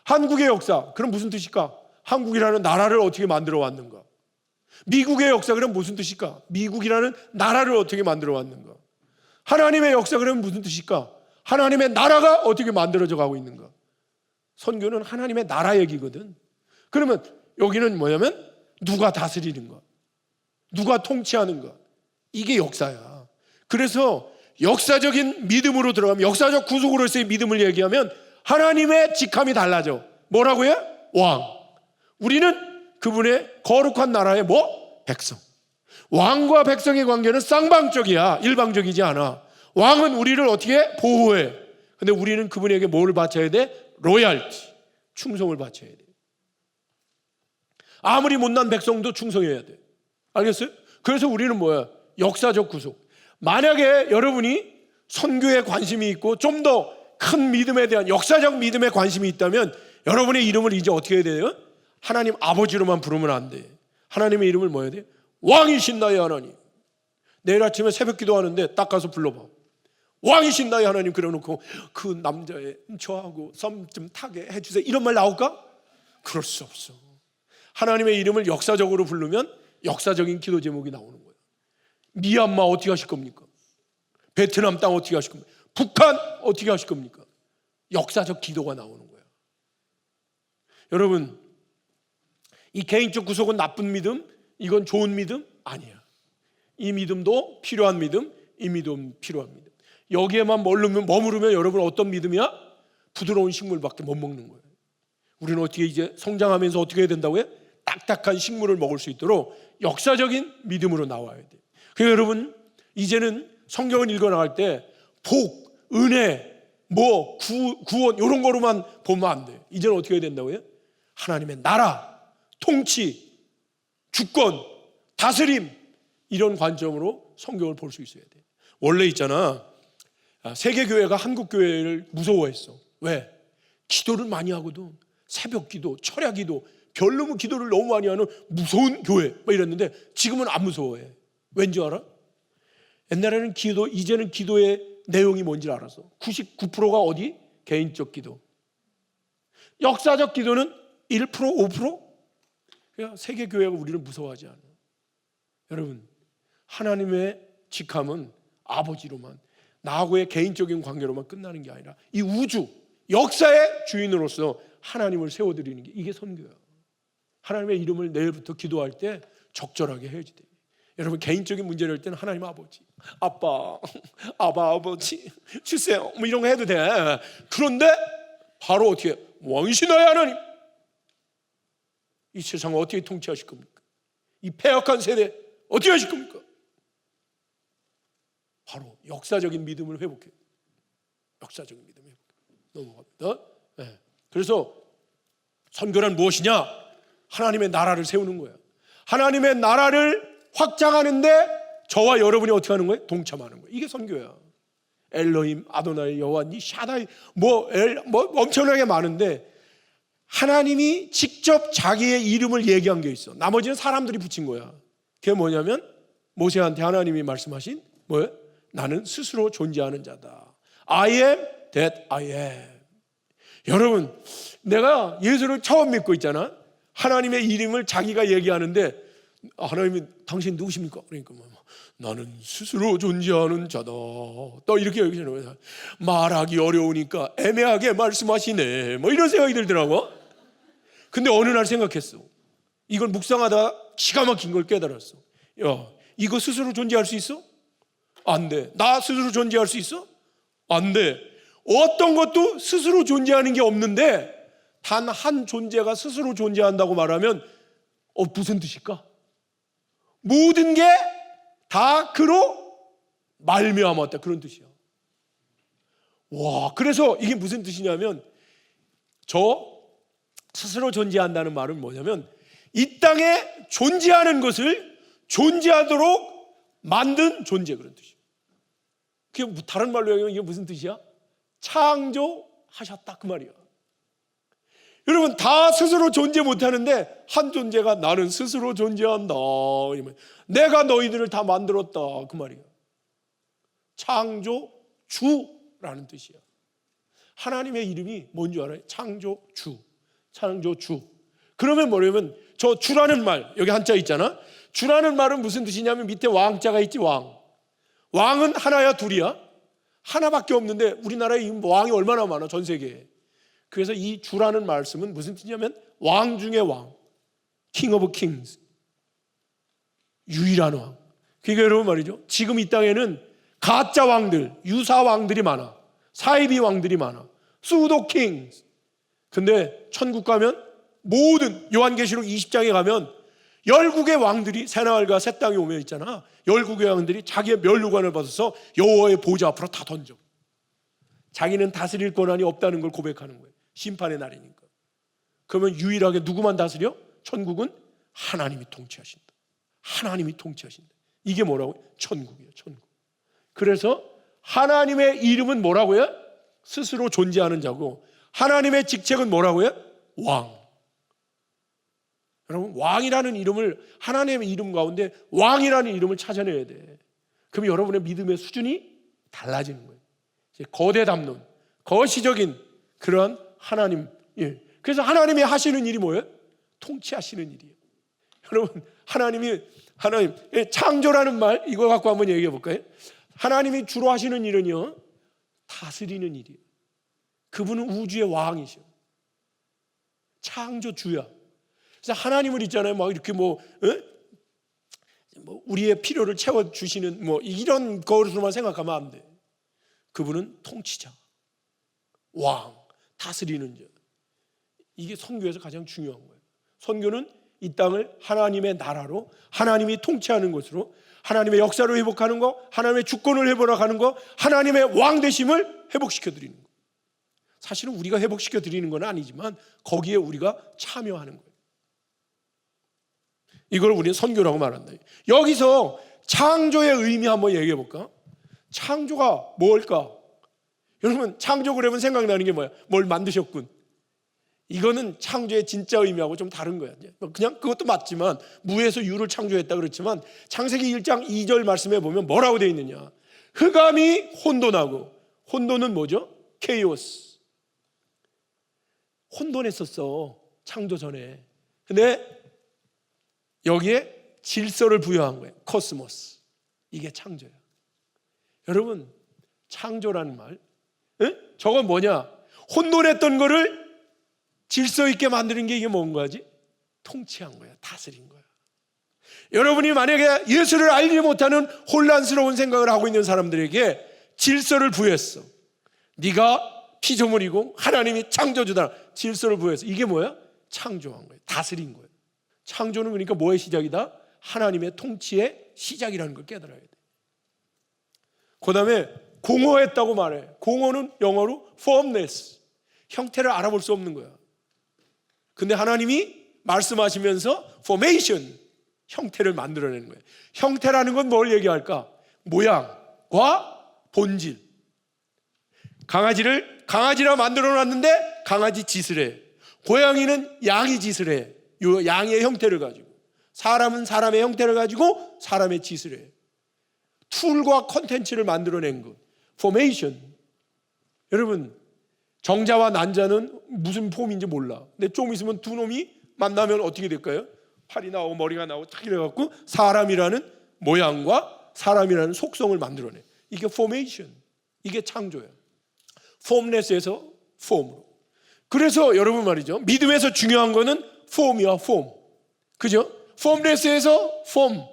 한국의 역사, 그럼 무슨 뜻일까? 한국이라는 나라를 어떻게 만들어 왔는가? 미국의 역사, 그럼 무슨 뜻일까? 미국이라는 나라를 어떻게 만들어 왔는가? 하나님의 역사, 그럼 무슨 뜻일까? 하나님의 나라가 어떻게 만들어져 가고 있는가? 선교는 하나님의 나라 얘기거든. 그러면 여기는 뭐냐면 누가 다스리는가? 누가 통치하는가? 이게 역사야. 그래서 역사적인 믿음으로 들어가면, 역사적 구속으로서의 믿음을 얘기하면 하나님의 직함이 달라져. 뭐라고요? 왕. 우리는 그분의 거룩한 나라의 뭐? 백성. 왕과 백성의 관계는 쌍방적이야. 일방적이지 않아. 왕은 우리를 어떻게 보호해. 근데 우리는 그분에게 뭘 바쳐야 돼? 로얄티, 충성을 바쳐야 돼. 아무리 못난 백성도 충성해야 돼. 알겠어요? 그래서 우리는 뭐야? 역사적 구속. 만약에 여러분이 선교에 관심이 있고 좀 더 큰 믿음에 대한 역사적 믿음에 관심이 있다면 여러분의 이름을 이제 어떻게 해야 돼요? 하나님 아버지로만 부르면 안 돼. 하나님의 이름을 뭐 해야 돼? 왕이신 나의 하나님. 내일 아침에 새벽 기도하는데 딱 가서 불러봐. 왕이신 나의 하나님 그래놓고 그 남자의 저하고 썸 좀 타게 해주세요. 이런 말 나올까? 그럴 수 없어. 하나님의 이름을 역사적으로 부르면 역사적인 기도 제목이 나오는 거예요. 미얀마 어떻게 하실 겁니까? 베트남 땅 어떻게 하실 겁니까? 북한 어떻게 하실 겁니까? 역사적 기도가 나오는 거예요. 여러분, 이 개인적 구속은 나쁜 믿음? 이건 좋은 믿음? 아니야. 이 믿음도 필요한 믿음, 이 믿음 필요한 믿음. 여기에만 머무르면 여러분 어떤 믿음이야? 부드러운 식물밖에 못 먹는 거예요. 우리는 어떻게 이제 성장하면서 어떻게 해야 된다고요? 딱딱한 식물을 먹을 수 있도록 역사적인 믿음으로 나와야 돼요. 그래서 여러분 이제는 성경을 읽어나갈 때 복, 은혜, 구원 이런 거로만 보면 안 돼요. 이제는 어떻게 해야 된다고요? 하나님의 나라, 통치, 주권, 다스림 이런 관점으로 성경을 볼 수 있어야 돼요. 원래 있잖아, 세계교회가 한국교회를 무서워했어. 왜? 기도를 많이 하거든. 새벽 기도, 철야 기도, 별로 기도를 너무 많이 하는 무서운 교회 막 이랬는데 지금은 안 무서워해. 왠지 알아? 옛날에는 기도, 이제는 기도의 내용이 뭔지 알았어. 99%가 어디? 개인적 기도. 역사적 기도는 1%, 5%? 그러니까 세계교회가 우리를 무서워하지 않아. 여러분, 하나님의 직함은 아버지로만, 나하고의 개인적인 관계로만 끝나는 게 아니라 이 우주, 역사의 주인으로서 하나님을 세워드리는 게 이게 선교야. 하나님의 이름을 내일부터 기도할 때 적절하게 해야지 돼. 여러분 개인적인 문제를 할 때는 하나님 아버지, 아빠, 아버지 주세요 뭐 이런 거 해도 돼. 그런데 바로 어떻게 왕이신 나의 하나님, 이 세상을 어떻게 통치하실 겁니까? 이 패역한 세대 어떻게 하실 겁니까? 바로 역사적인 믿음을 회복해. 역사적인 믿음을 회복해. 넘어갑니다. 네. 그래서 선교란 무엇이냐? 하나님의 나라를 세우는 거야. 하나님의 나라를 확장하는데 저와 여러분이 어떻게 하는 거예요? 동참하는 거예요. 이게 선교야. 엘로힘, 아도나이, 여호와, 샤다이 뭐 엄청나게 많은데 하나님이 직접 자기의 이름을 얘기한 게 있어. 나머지는 사람들이 붙인 거야. 그게 뭐냐면 모세한테 하나님이 말씀하신 뭐예요? 나는 스스로 존재하는 자다. I am that I am. 여러분, 내가 예수를 처음 믿고 있잖아. 하나님의 이름을 자기가 얘기하는데 하나님이 당신 누구십니까? 그러니까 나는 스스로 존재하는 자다. 또 이렇게 얘기하잖아요. 말하기 어려우니까 애매하게 말씀하시네. 뭐 이런 생각이 들더라고. 근데 어느 날 생각했어. 이걸 묵상하다 기가 막힌 걸 깨달았어. 야, 이거 스스로 존재할 수 있어? 안 돼. 나 스스로 존재할 수 있어? 안 돼. 어떤 것도 스스로 존재하는 게 없는데 단 한 존재가 스스로 존재한다고 말하면 무슨 뜻일까? 모든 게 다 그로 말미암았다 그런 뜻이야. 와, 그래서 이게 무슨 뜻이냐면 저 스스로 존재한다는 말은 뭐냐면 이 땅에 존재하는 것을 존재하도록 만든 존재, 그런 뜻이에요. 그게 다른 말로 얘기하면 이게 무슨 뜻이야? 창조하셨다, 그 말이야. 여러분, 다 스스로 존재 못하는데 한 존재가 나는 스스로 존재한다, 내가 너희들을 다 만들었다, 그 말이야. 창조주라는 뜻이야. 하나님의 이름이 뭔 줄 알아요? 창조주. 창조주. 그러면 뭐냐면 저 주라는 말, 여기 한자 있잖아. 주라는 말은 무슨 뜻이냐면 밑에 왕자가 있지, 왕. 왕은 하나야, 둘이야? 하나밖에 없는데 우리나라에 왕이 얼마나 많아, 전 세계에. 그래서 이 주라는 말씀은 무슨 뜻이냐면 왕 중의 왕, King of Kings, 유일한 왕. 그게 여러분 말이죠, 지금 이 땅에는 가짜 왕들, 유사 왕들이 많아. 사이비 왕들이 많아. 수도 킹스. 근데 천국 가면 모든, 요한계시록 20장에 가면 열국의 왕들이 새나을과 새 땅에 오면 있잖아, 열국의 왕들이 자기의 면류관을 벗어서 여호와의 보좌 앞으로 다 던져. 자기는 다스릴 권한이 없다는 걸 고백하는 거예요. 심판의 날이니까. 그러면 유일하게 누구만 다스려? 천국은 하나님이 통치하신다. 하나님이 통치하신다. 이게 뭐라고요? 천국이에요, 천국. 그래서 하나님의 이름은 뭐라고요? 스스로 존재하는 자고, 하나님의 직책은 뭐라고요? 왕. 여러분, 왕이라는 이름을, 하나님의 이름 가운데 왕이라는 이름을 찾아내야 돼. 그럼 여러분의 믿음의 수준이 달라지는 거예요. 거대 담론, 거시적인 그런 하나님. 예. 그래서 하나님이 하시는 일이 뭐예요? 통치하시는 일이에요. 여러분, 하나님 창조라는 말, 이거 갖고 한번 얘기해 볼까요? 하나님이 주로 하시는 일은요, 다스리는 일이에요. 그분은 우주의 왕이셔. 창조주야. 그래서 하나님을 있잖아요, 막 이렇게 뭐 우리의 필요를 채워주시는 이런 것으로만 생각하면 안 돼. 그분은 통치자, 왕, 다스리는 자. 이게 선교에서 가장 중요한 거예요. 선교는 이 땅을 하나님의 나라로, 하나님이 통치하는 것으로, 하나님의 역사로 회복하는 거, 하나님의 주권을 회복하는 거, 하나님의 왕 되심을 회복시켜 드리는 거. 사실은 우리가 회복시켜 드리는 건 아니지만 거기에 우리가 참여하는 거예요. 이걸 우리는 선교라고 말한다. 여기서 창조의 의미 한번 얘기해 볼까? 창조가 뭘까? 여러분, 창조 그러면 생각나는 게 뭐야? 뭘 만드셨군. 이거는 창조의 진짜 의미하고 좀 다른 거야. 그냥 그것도 맞지만, 무에서 유를 창조했다 그렇지만 창세기 1장 2절 말씀에 보면 뭐라고 되어 있느냐? 흑암이 혼돈하고, 혼돈은 뭐죠? 케이오스. 혼돈했었어, 창조 전에. 근데 여기에 질서를 부여한 거예요. 코스모스. 이게 창조야. 여러분, 창조라는 말, 저건 뭐냐? 혼돈했던 거를 질서 있게 만드는 게 이게 뭔 거지? 통치한 거야, 다스린 거야. 여러분이 만약에 예수를 알지 못하는 혼란스러운 생각을 하고 있는 사람들에게 질서를 부여했어. 네가 피조물이고 하나님이 창조주다, 질서를 부여했어. 이게 뭐야? 창조한 거야, 다스린 거야. 창조는 그러니까 뭐의 시작이다? 하나님의 통치의 시작이라는 걸 깨달아야 돼. 그 다음에 공허했다고 말해. 공허는 영어로 formless, 형태를 알아볼 수 없는 거야. 근데 하나님이 말씀하시면서 formation, 형태를 만들어내는 거예요. 형태라는 건 뭘 얘기할까? 모양과 본질. 강아지라 만들어 놨는데 강아지 짓을 해. 고양이는 양이 짓을 해. 요 양의 형태를 가지고. 사람은 사람의 형태를 가지고 사람의 짓을 해. 툴과 컨텐츠를 만들어낸 것, 포메이션. 여러분, 정자와 난자는 무슨 폼인지 몰라. 근데 좀 있으면 두 놈이 만나면 어떻게 될까요? 팔이 나오고 머리가 나오고 탁 이래갖고 사람이라는 모양과 사람이라는 속성을 만들어내. 이게 포메이션, 이게 창조야. 폼레스에서 폼으로. 그래서 여러분 말이죠, 믿음에서 중요한 거는 폼이야, 폼. 그죠? 폼레스에서 폼,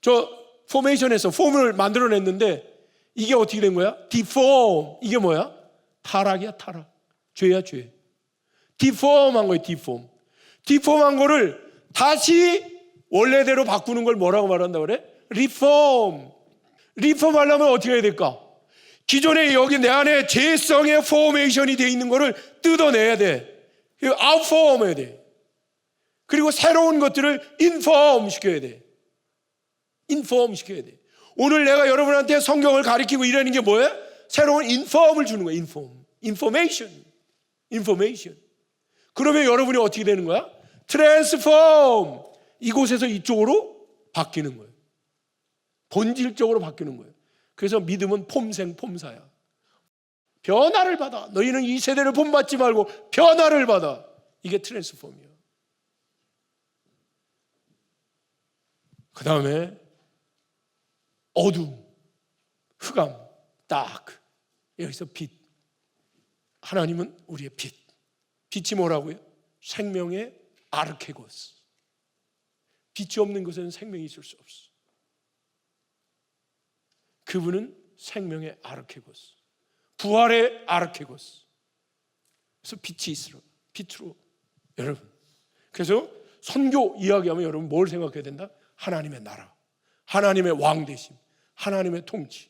저 포메이션에서 폼을 만들어냈는데 이게 어떻게 된 거야? 디폼. 이게 뭐야? 타락이야, 타락. 죄야, 죄. 디폼한 거예요, 디폼. 디폼한 거를 다시 원래대로 바꾸는 걸 뭐라고 말한다 그래? 리폼. 리폼 하려면 어떻게 해야 될까? 기존에 여기 내 안에 죄성의 포메이션이 되어 있는 거를 뜯어내야 돼. 아웃폼 해야 돼. 그리고 새로운 것들을 인폼 시켜야 돼. 인폼 시켜야 돼. 오늘 내가 여러분한테 성경을 가르치고 이러는 게 뭐예요? 새로운 인폼을 주는 거예요. 인포메이션. 그러면 여러분이 어떻게 되는 거야? 트랜스폼. 이곳에서 이쪽으로 바뀌는 거예요. 본질적으로 바뀌는 거예요. 그래서 믿음은 폼생폼사야. 변화를 받아. 너희는 이 세대를 본받지 말고 변화를 받아. 이게 트랜스폼이야. 그 다음에 어둠, 흑암, 다크. 여기서 빛. 하나님은 우리의 빛. 빛이 뭐라고요? 생명의 아르케고스. 빛이 없는 것에는 생명이 있을 수 없어. 그분은 생명의 아르케고스, 부활의 아르케고스. 그래서 빛이 있으라. 빛으로. 여러분, 그래서 선교 이야기하면 여러분 뭘 생각해야 된다? 하나님의 나라, 하나님의 왕되심, 하나님의 통치.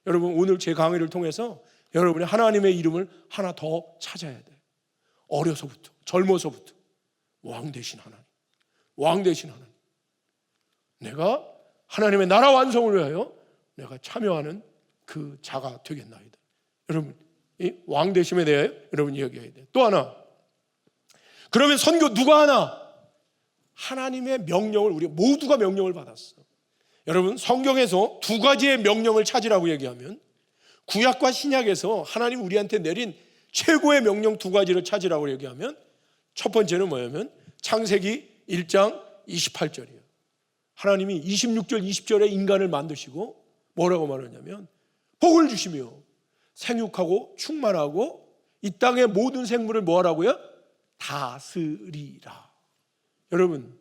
여러분, 오늘 제 강의를 통해서 여러분이 하나님의 이름을 하나 더 찾아야 돼. 어려서부터, 젊어서부터 왕되신 하나님, 왕되신 하나님. 내가 하나님의 나라 완성을 위하여 내가 참여하는 그 자가 되겠나이다. 여러분, 이 왕되심에 대해 여러분 이야기해야 돼. 또 하나, 그러면 선교 누가 하나? 하나님의 명령을, 우리 모두가 명령을 받았어. 여러분, 성경에서 두 가지의 명령을 찾으라고 얘기하면, 구약과 신약에서 하나님 우리한테 내린 최고의 명령 두 가지를 찾으라고 얘기하면, 첫 번째는 뭐냐면 창세기 1장 28절이에요. 하나님이 26절 20절에 인간을 만드시고 뭐라고 말하냐면, 복을 주시며 생육하고 충만하고 이 땅의 모든 생물을 뭐 하라고요? 다스리라. 여러분,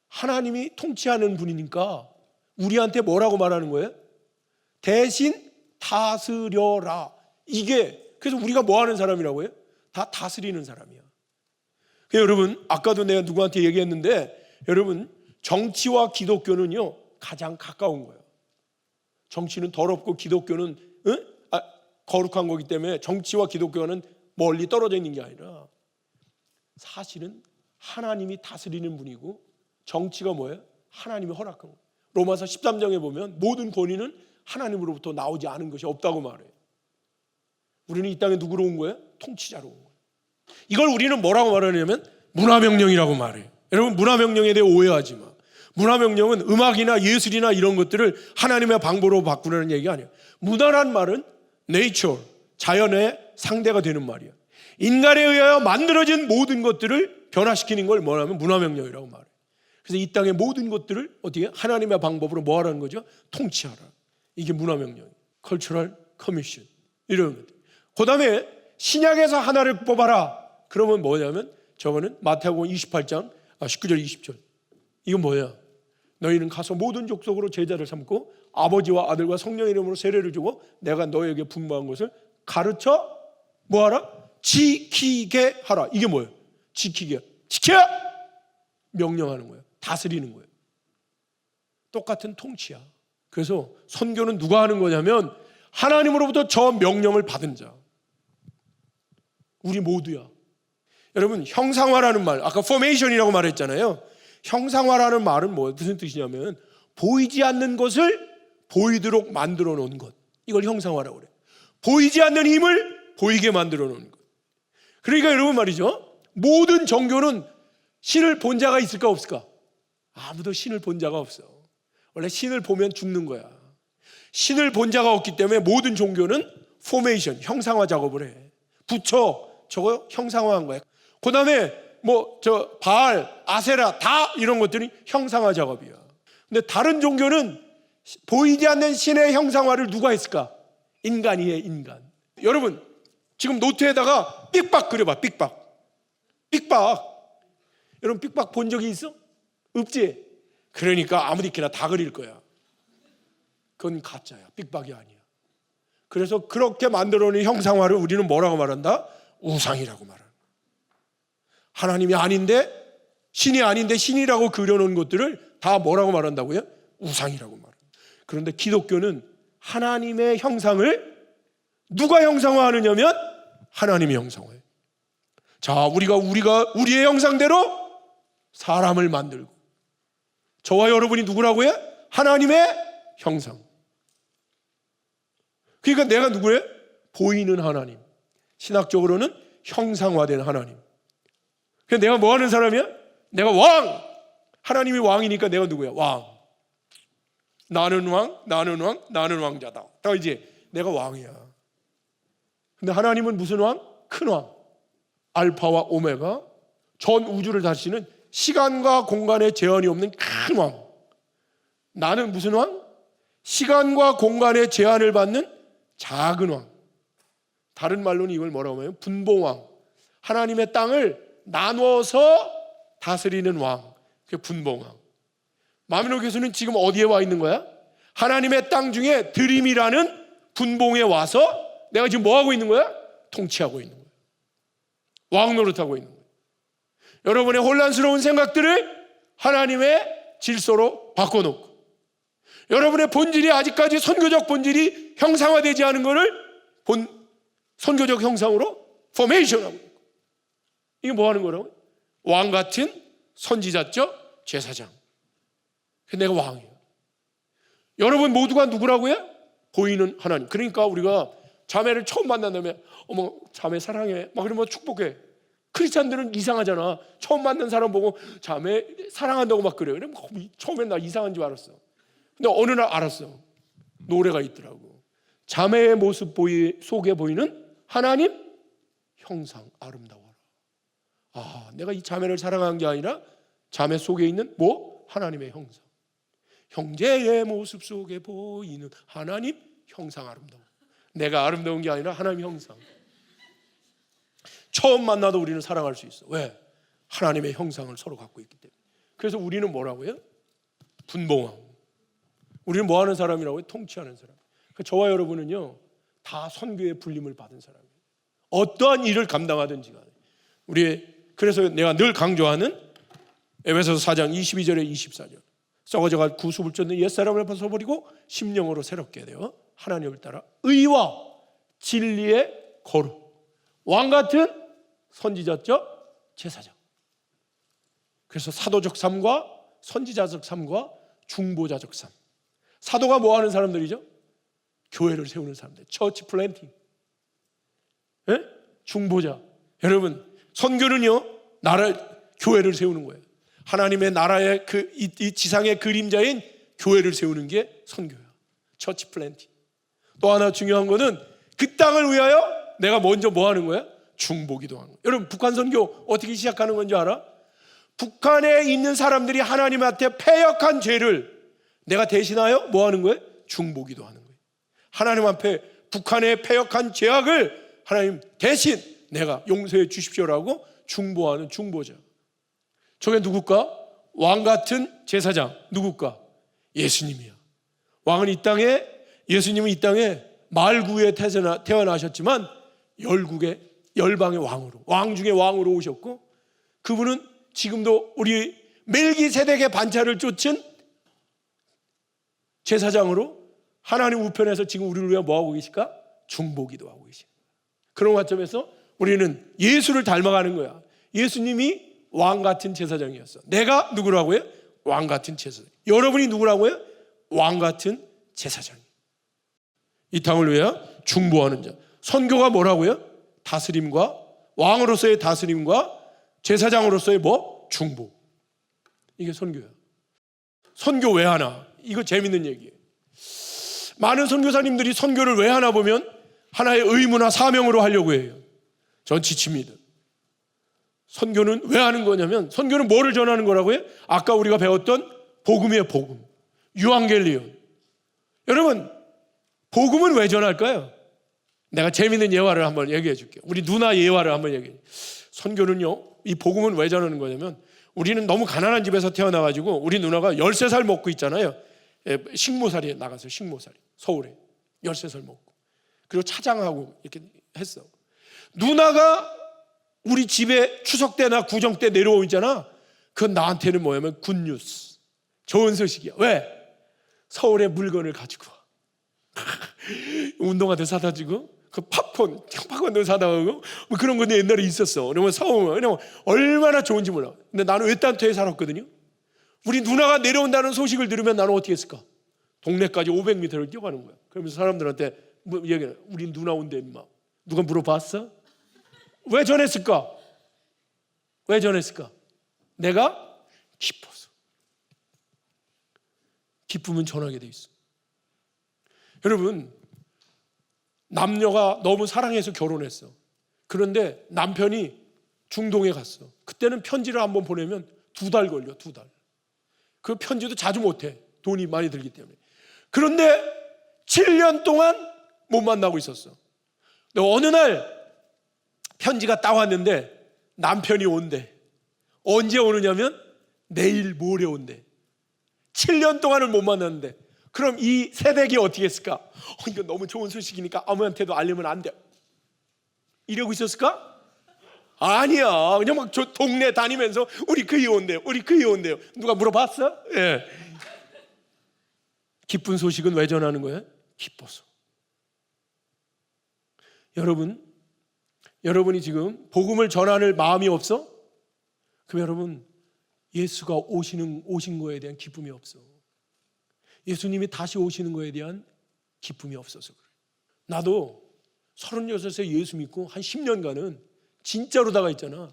하나님이 통치하는 분이니까 우리한테 뭐라고 말하는 거예요? 대신 다스려라. 이게, 그래서 우리가 뭐 하는 사람이라고요? 다 다스리는 사람이야. 그래서 여러분, 아까도 내가 누구한테 얘기했는데, 여러분, 정치와 기독교는요 가장 가까운 거예요. 정치는 더럽고 기독교는 거룩한 거기 때문에 정치와 기독교는 멀리 떨어져 있는 게 아니라, 사실은 하나님이 다스리는 분이고, 정치가 뭐예요? 하나님이 허락한 거예요. 로마서 13장에 보면 모든 권위는 하나님으로부터 나오지 않은 것이 없다고 말해요. 우리는 이 땅에 누구로 온 거예요? 통치자로 온 거예요. 이걸 우리는 뭐라고 말하냐면 문화명령이라고 말해요. 여러분, 문화명령에 대해 오해하지 마. 문화명령은 음악이나 예술이나 이런 것들을 하나님의 방법으로 바꾸라는 얘기가 아니에요. 문화란 말은 네이처, 자연의 상대가 되는 말이야. 인간에 의하여 만들어진 모든 것들을 변화시키는 걸 뭐냐면 문화명령이라고 말해요. 그래서 이 땅의 모든 것들을 어떻게 하나님의 방법으로 뭐 하라는 거죠? 통치하라. 이게 문화명령이에요. 컬처럴 커미션 이런 것들. 그 다음에 신약에서 하나를 뽑아라. 그러면 뭐냐면 저거는 마태복음 28장 19절 20절. 이건 뭐야? 너희는 가서 모든 족속으로 제자를 삼고 아버지와 아들과 성령의 이름으로 세례를 주고 내가 너에게 분부한 것을 가르쳐 뭐하라? 지키게 하라. 이게 뭐예요? 지키게. 지켜! 명령하는 거예요. 다스리는 거예요. 똑같은 통치야. 그래서 선교는 누가 하는 거냐면 하나님으로부터 저 명령을 받은 자. 우리 모두야. 여러분, 형상화라는 말, 아까 포메이션이라고 말했잖아요. 형상화라는 말은 무슨 뜻이냐면 보이지 않는 것을 보이도록 만들어 놓은 것. 이걸 형상화라고 그래요. 보이지 않는 힘을 보이게 만들어 놓은 것. 그러니까 여러분 말이죠, 모든 종교는 신을 본 자가 있을까 없을까? 아무도 신을 본 자가 없어. 원래 신을 보면 죽는 거야. 신을 본 자가 없기 때문에 모든 종교는 포메이션, 형상화 작업을 해. 부처, 저거 형상화한 거야. 그 다음에 바알, 아세라 다 이런 것들이 형상화 작업이야. 근데 다른 종교는 보이지 않는 신의 형상화를 누가 했을까? 인간이 해, 인간. 여러분, 지금 노트에다가 삑박 그려봐. 삑박. 여러분, 삑박 본 적이 있어? 없지? 그러니까 아무리게나 다 그릴 거야. 그건 가짜야. 삑박이 아니야. 그래서 그렇게 만들어놓은 형상화를 우리는 뭐라고 말한다? 우상이라고 말한다. 하나님이 아닌데, 신이 아닌데 신이라고 그려놓은 것들을 다 뭐라고 말한다고요? 우상이라고 말합니다. 그런데 기독교는 하나님의 형상을 누가 형상화하느냐면 하나님이 형상화해요. 자, 우리가 우리의 형상대로 사람을 만들고. 저와 여러분이 누구라고요? 하나님의 형상. 그러니까 내가 누구예요? 보이는 하나님. 신학적으로는 형상화된 하나님. 그러니까 내가 뭐 하는 사람이야? 내가 왕! 하나님이 왕이니까 내가 누구야? 왕. 나는 왕, 나는 왕, 나는 왕자다. 다 이제 내가 왕이야. 근데 하나님은 무슨 왕? 큰 왕. 알파와 오메가. 전 우주를 다스리는 시간과 공간에 제한이 없는 큰 왕. 나는 무슨 왕? 시간과 공간에 제한을 받는 작은 왕. 다른 말로는 이걸 뭐라고 하면 분봉왕. 하나님의 땅을 나누어서 다스리는 왕. 그게 분봉왕. 마미노교수는 지금 어디에 와 있는 거야? 하나님의 땅 중에 드림이라는 분봉에 와서 내가 지금 뭐 하고 있는 거야? 통치하고 있는 거야. 왕 노릇하고 있는 거야. 여러분의 혼란스러운 생각들을 하나님의 질서로 바꿔놓고, 여러분의 본질이 아직까지 선교적 본질이 형상화되지 않은 것을 선교적 형상으로 포메이션하고 있고. 이게 뭐 하는 거라고요? 왕 같은 선지자적 제사장. 내가 왕이에요. 여러분 모두가 누구라고요? 보이는 하나님. 그러니까 우리가 자매를 처음 만난다면 어머 자매 사랑해 막 그러면 축복해. 크리스찬들은 이상하잖아. 처음 만난 사람 보고 자매 사랑한다고 막 그래요. 그럼 처음엔 나 이상한 줄 알았어. 근데 어느 날 알았어. 노래가 있더라고. 자매의 모습 속에 보이는 하나님 형상 아름다워라. 아, 내가 이 자매를 사랑한 게 아니라 자매 속에 있는 뭐? 하나님의 형상. 형제의 모습 속에 보이는 하나님 형상 아름다워. 내가 아름다운 게 아니라 하나님 형상. 처음 만나도 우리는 사랑할 수 있어. 왜? 하나님의 형상을 서로 갖고 있기 때문에. 그래서 우리는 뭐라고요? 분봉왕. 우리는 뭐 하는 사람이라고요? 통치하는 사람. 그러니까 저와 여러분은요 다 선교의 불림을 받은 사람이에요. 어떠한 일을 감당하든지 간에. 그래서 내가 늘 강조하는 에베소서 4장 22절에 24절. 썩어져갈 구습을 쫓는 옛사람을 벗어버리고 심령으로 새롭게 되어 하나님을 따라 의와 진리의 거룩. 왕같은 선지자적 제사장. 그래서 사도적 삶과 선지자적 삶과 중보자적 삶. 사도가 뭐 하는 사람들이죠? 교회를 세우는 사람들. 처치 플랜팅. 예? 중보자. 여러분 선교는요 교회를 세우는 거예요. 하나님의 나라의 이 지상의 그림자인 교회를 세우는 게 선교야. 처치 플랜팅. 또 하나 중요한 거는 그 땅을 위하여 내가 먼저 뭐 하는 거야? 중보기도 하는 거야. 여러분 북한 선교 어떻게 시작하는 건지 알아? 북한에 있는 사람들이 하나님한테 패역한 죄를 내가 대신하여 뭐 하는 거예요? 중보기도 하는 거예요. 하나님 앞에 북한의 패역한 죄악을 하나님 대신 내가 용서해 주십시오라고 중보하는 중보자. 저게 누굴까? 왕 같은 제사장. 누굴까? 예수님이야. 왕은 이 땅에, 예수님은 이 땅에 말구에 태어나셨지만 열방의 왕으로, 왕 중에 왕으로 오셨고, 그분은 지금도 우리 멜기세덱의 반차를 쫓은 제사장으로 하나님 우편에서 지금 우리를 위해 뭐하고 계실까? 중보기도 하고 계십니다. 그런 관점에서 우리는 예수를 닮아가는 거야. 예수님이 왕 같은 제사장이었어. 내가 누구라고요? 왕 같은 제사장. 여러분이 누구라고요? 왕 같은 제사장. 이 땅을 위해 중보하는 자. 선교가 뭐라고요? 다스림과 왕으로서의 다스림과 제사장으로서의 뭐? 중보. 이게 선교야. 선교 왜 하나? 이거 재밌는 얘기예요. 많은 선교사님들이 선교를 왜 하나 보면 하나의 의무나 사명으로 하려고 해요. 전 지칩니다. 선교는 왜 하는 거냐면 선교는 뭐를 전하는 거라고요? 아까 우리가 배웠던 복음이에요. 복음. 유앙겔리온. 여러분 복음은 왜 전할까요? 내가 재미있는 예화를 한번 얘기해 줄게요. 우리 누나 예화를 한번 얘기해. 선교는요 이 복음은 왜 전하는 거냐면 우리는 너무 가난한 집에서 태어나가지고 우리 누나가 13살 먹고 있잖아요. 식모살이에 나가서 식모살이 서울에 13살 먹고 그리고 차장하고 이렇게 했어. 누나가 우리 집에 추석 때나 구정 때 내려오잖아. 그건 나한테는 뭐냐면 굿뉴스, 좋은 소식이야. 왜? 서울에 물건을 가지고 와. 운동화도 사다 주고 그 팝콘 사다가 뭐 그런 건데 옛날에 있었어. 그러면 사오면 그냥 얼마나 좋은지 몰라. 근데 나는 외딴터에 살았거든요. 우리 누나가 내려온다는 소식을 들으면 나는 어떻게 했을까? 동네까지 500m를 뛰어가는 거야. 그러면서 사람들한테 뭐 얘기해. 우리 누나 온대 임마. 누가 물어봤어? 왜 전했을까? 왜 전했을까? 내가 기뻐서. 기쁨은 전하게 돼 있어. 여러분, 남녀가 너무 사랑해서 결혼했어. 그런데 남편이 중동에 갔어. 그때는 편지를 한번 보내면 2달 걸려, 2달. 그 편지도 자주 못해. 돈이 많이 들기 때문에. 그런데 7년 동안 못 만나고 있었어. 근데 어느 날 편지가 딱 왔는데 남편이 온대. 언제 오느냐면 내일 모레 온대. 7년 동안을 못 만났는데. 그럼 이 새댁이 어떻게 했을까? 이거 너무 좋은 소식이니까 아무한테도 알리면 안 돼. 이러고 있었을까? 아니야. 그냥 막 저 동네 다니면서 우리 그이 온대요. 우리 그이 온대요. 누가 물어봤어? 예. 기쁜 소식은 왜 전하는 거예요? 기뻐서. 여러분이 지금 복음을 전할 마음이 없어? 그럼 여러분 예수가 오신 거에 대한 기쁨이 없어. 예수님이 다시 오시는 거에 대한 기쁨이 없어서 그래. 나도 36세 예수 믿고 한 10년간은 진짜로다가 있잖아.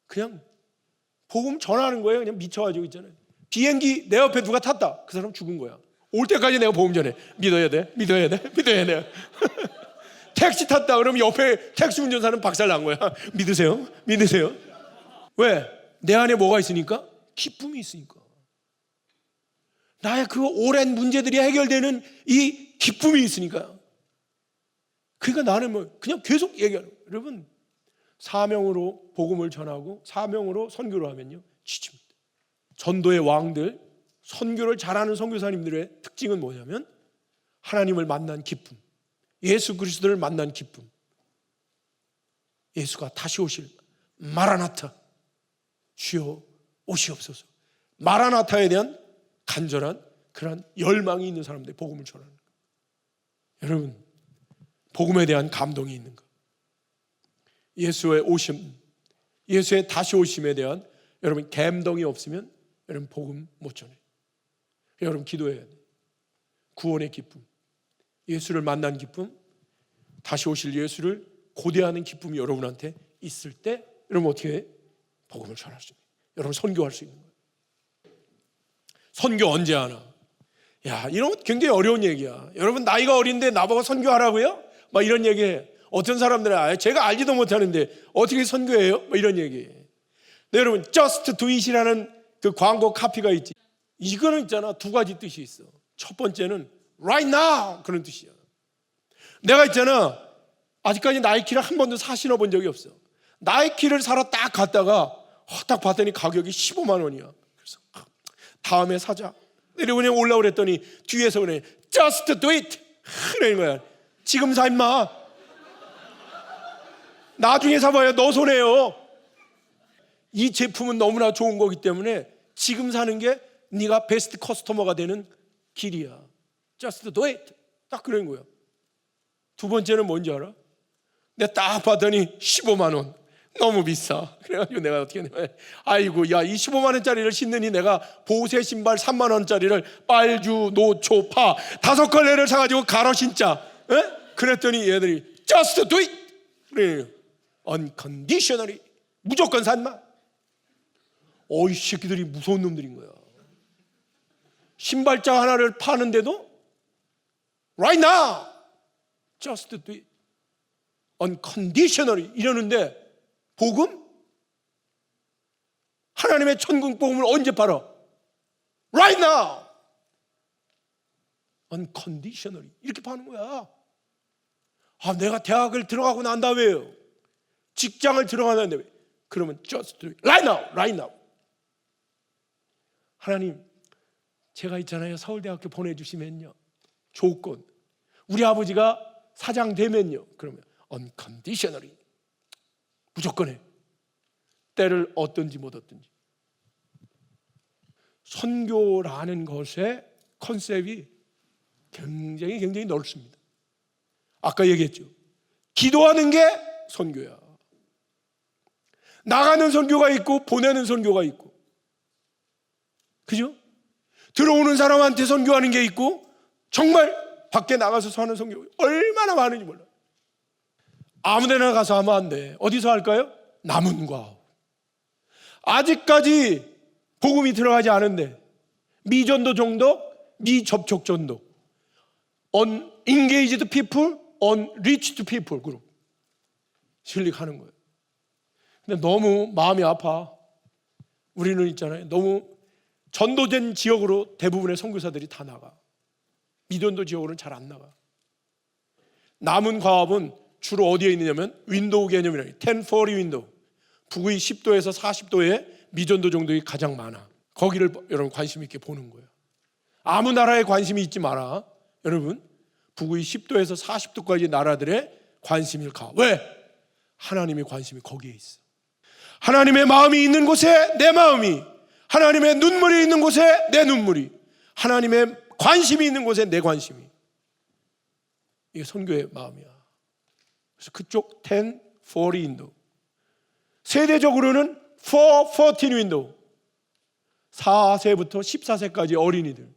그냥 복음 전하는 거예요. 그냥 미쳐가지고 있잖아요. 비행기 내 옆에 누가 탔다. 그 사람 죽은 거야. 올 때까지 내가 복음 전해. 믿어야 돼. 택시 탔다 그러면 옆에 택시 운전사는 박살 난 거야. 믿으세요? 왜? 내 안에 뭐가 있으니까? 기쁨이 있으니까. 나의 그 오랜 문제들이 해결되는 이 기쁨이 있으니까요. 그러니까 나는 뭐 그냥 계속 얘기하는 거예요. 여러분, 사명으로 복음을 전하고 사명으로 선교를 하면요 지칩니다. 전도의 왕들, 선교를 잘하는 선교사님들의 특징은 뭐냐면 하나님을 만난 기쁨, 예수 그리스도를 만난 기쁨, 예수가 다시 오실 마라나타, 주여 오시옵소서. 마라나타에 대한 간절한 그런 열망이 있는 사람들, 복음을 전하는 거예요. 여러분, 복음에 대한 감동이 있는가? 예수의 오심, 예수의 다시 오심에 대한 여러분 감동이 없으면 여러분 복음 못 전해요. 여러분 기도해야 돼요. 구원의 기쁨, 예수를 만난 기쁨, 다시 오실 예수를 고대하는 기쁨이 여러분한테 있을 때 여러분 어떻게 해? 복음을 전할 수 있는 거예요. 여러분 선교할 수 있는 거예요. 선교 언제 하나? 야, 이런 거 굉장히 어려운 얘기야. 여러분 나이가 어린데 나보고 선교하라고요? 막 이런 얘기해. 어떤 사람들은 제가 알지도 못하는데 어떻게 선교해요? 막 이런 얘기해. 네, 여러분 Just Do It이라는 그 광고 카피가 있지. 이거는 있잖아, 2가지 뜻이 있어. 첫 번째는 Right now 그런 뜻이야. 내가 있잖아, 아직까지 나이키를 한 번도 신어본 적이 없어. 나이키를 사러 딱 갔다가 딱 봤더니 가격이 15만 원이야. 그래서 다음에 사자. 내려오냐 올라오랬더니 뒤에서 그래 Just do it 그러는 거야. 지금 사 임마. 나중에 사봐야 너 손해요. 이 제품은 너무나 좋은 거기 때문에 지금 사는 게 네가 베스트 커스터머가 되는 길이야. Just do it 딱 그런 거야. 두 번째는 뭔지 알아? 내가 딱 봤더니 15만 원. 너무 비싸. 그래가지고 내가 어떻게 했냐, 아이고 야, 이 15만 원짜리를 신느니 내가 보세 신발 3만 원짜리를 빨주, 노초, 파 5컬레를 사가지고 갈아 신자. 에? 그랬더니 얘들이 Just do it 그래. Unconditionally 무조건 산마. 이 새끼들이 무서운 놈들인 거야. 신발장 하나를 파는데도 Right now Just do it Unconditionally 이러는데 복음? 하나님의 천국 복음을 언제 팔아? Right now Unconditionally 이렇게 파는 거야. 내가 대학을 들어가고 난 다음에요, 직장을 들어가는데 그러면 just do it right now. 하나님, 제가 있잖아요, 서울대학교 보내주시면요, 조건 우리 아버지가 사장 되면요, 그러면 unconditionally 무조건 해. 때를 얻든지 못 얻든지. 선교라는 것의 컨셉이 굉장히 넓습니다. 아까 얘기했죠. 기도하는 게 선교야. 나가는 선교가 있고 보내는 선교가 있고, 그죠? 들어오는 사람한테 선교하는 게 있고 정말 밖에 나가서 하는 선교 얼마나 많은지 몰라. 아무데나 가서 하면 안 돼. 어디서 할까요? 남은 과업. 아직까지 복음이 들어가지 않은데 미전도 정도, 미접촉 전도, unengaged people, unreached people 그룹 실릭하는 거예요. 근데 너무 마음이 아파. 우리는 있잖아요, 너무 전도된 지역으로 대부분의 선교사들이 다 나가. 미전도 지역으로는 잘 안 나가. 남은 과업은 주로 어디에 있느냐면 윈도우 개념이라요. 1040 윈도우. 북위 10도에서 40도의 미전도 정도가 가장 많아. 거기를 여러분 관심 있게 보는 거예요. 아무 나라에 관심이 있지 마라. 여러분 북위 10도에서 40도까지 나라들의 관심을 가. 왜? 하나님의 관심이 거기에 있어. 하나님의 마음이 있는 곳에 내 마음이, 하나님의 눈물이 있는 곳에 내 눈물이, 하나님의 관심이 있는 곳에 내 관심이. 이게 선교의 마음이야. 그래서 그쪽 1040 윈도우. 세대적으로는 414 윈도우. 4세부터 14세까지 어린이들.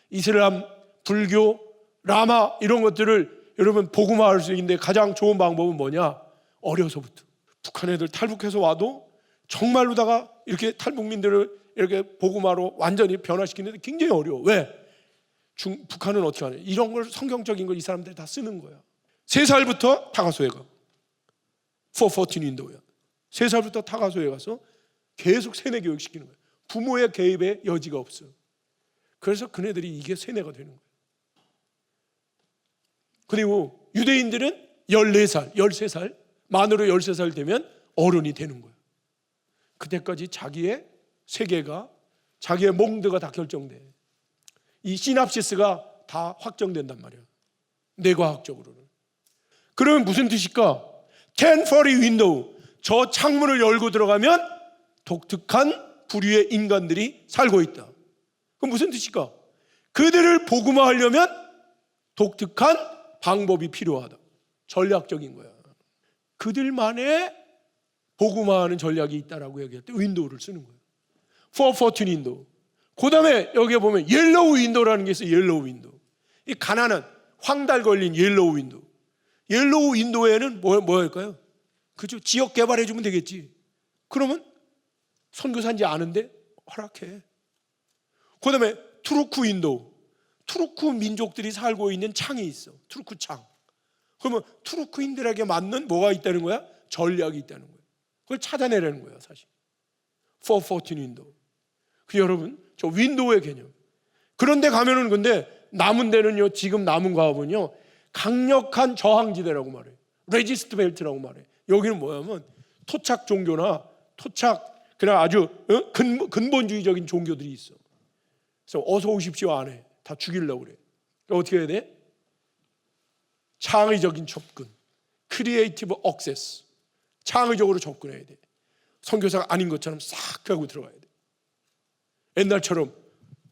이슬람, 불교, 라마 이런 것들을 여러분 복음화할 수 있는데 가장 좋은 방법은 뭐냐? 어려서부터. 북한 애들 탈북해서 와도 정말로다가 이렇게 탈북민들을 이렇게 복음화로 완전히 변화시키는데 굉장히 어려워. 왜? 북한은 어떻게 하냐? 이런 걸 성경적인 걸 이 사람들이 다 쓰는 거야. 3살부터 타가소에 가. 414 윈도우야. 3살부터 타가소에 가서 계속 세뇌 교육 시키는 거야. 부모의 개입의 여지가 없어. 그래서 그네들이 이게 세뇌가 되는 거야. 그리고 유대인들은 14살, 13살, 만으로 13살 되면 어른이 되는 거예요. 그때까지 자기의 세계가, 자기의 몽드가 다 결정돼. 이 시납시스가 다 확정된단 말이야, 뇌과학적으로는. 그러면 무슨 뜻일까? 1040 윈도우. 저 창문을 열고 들어가면 독특한 부류의 인간들이 살고 있다. 그럼 무슨 뜻일까? 그들을 복음화하려면 독특한 방법이 필요하다. 전략적인 거야. 그들만의 복음화하는 전략이 있다라고 얘기할 때 윈도우를 쓰는 거예요. 414 윈도우. 그 다음에 여기에 보면 옐로우 윈도우라는 게 있어요. 옐로우 윈도우. 이 가난한 황달 걸린 옐로우 윈도우. 옐로우 윈도우에는 뭐 할까요? 그죠? 지역 개발해 주면 되겠지. 그러면 선교사인지 아는데 허락해. 그 다음에 투르크 윈도우. 투르크 민족들이 살고 있는 창이 있어. 투르크 창. 그러면 투르크인들에게 맞는 뭐가 있다는 거야? 전략이 있다는 거야. 그걸 찾아내라는 거야, 사실. 414 윈도우. 그 여러분, 저 윈도우의 개념. 그런데 가면은 근데 남은 데는요, 지금 남은 과업은요, 강력한 저항지대라고 말해. 레지스트 벨트라고 말해. 여기는 뭐냐면 토착 종교나 그냥 아주 근본주의적인 종교들이 있어. 그래서 어서 오십시오 안 해. 다 죽이려고 그래. 그러니까 어떻게 해야 돼? 창의적인 접근, 크리에이티브 억세스. 창의적으로 접근해야 돼. 선교사가 아닌 것처럼 싹 하고 들어가야 돼. 옛날처럼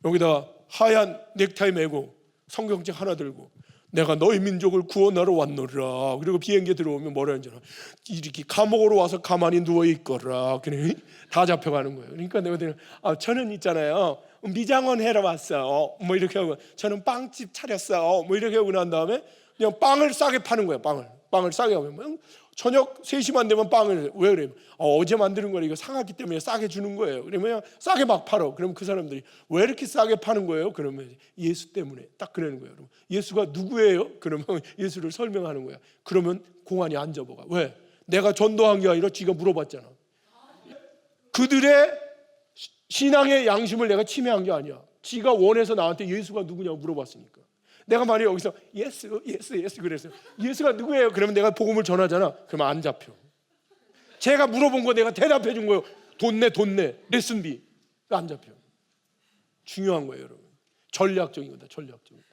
여기다 하얀 넥타이 메고 성경책 하나 들고 내가 너희 민족을 구원하러 왔노라. 그리고 비행기에 들어오면 뭐라 하잖아. 이렇게 감옥으로 와서 가만히 누워 있거라. 그래 다 잡혀가는 거예요. 그러니까 내가 저는 있잖아요, 미장원 해러 왔어요. 뭐 이렇게 하고, 저는 빵집 차렸어요. 뭐 이렇게 하고 난 다음에 그냥 빵을 싸게 파는 거야. 빵을 싸게 하면 저녁 3시만 되면 빵을, 왜 그래요? 어제 만드는 거라 이거 상하기 때문에 싸게 주는 거예요. 그러면 싸게 막 팔어. 그러면 그 사람들이 왜 이렇게 싸게 파는 거예요? 그러면 예수 때문에. 딱 그러는 거예요. 여러분. 예수가 누구예요? 그러면 예수를 설명하는 거야. 그러면 공안이 안 접어가. 왜? 내가 전도한 게 아니라 지가 물어봤잖아. 그들의 신앙의 양심을 내가 침해한 게 아니야. 지가 원해서 나한테 예수가 누구냐고 물어봤으니까. 내가 만약에 여기서 예스 그랬어요. 예수가 누구예요? 그러면 내가 복음을 전하잖아. 그러면 안 잡혀. 제가 물어본 거 내가 대답해 준 거예요. 돈 내 레슨비. 안 잡혀. 중요한 거예요, 여러분. 전략적인 거다. 전략적인 거.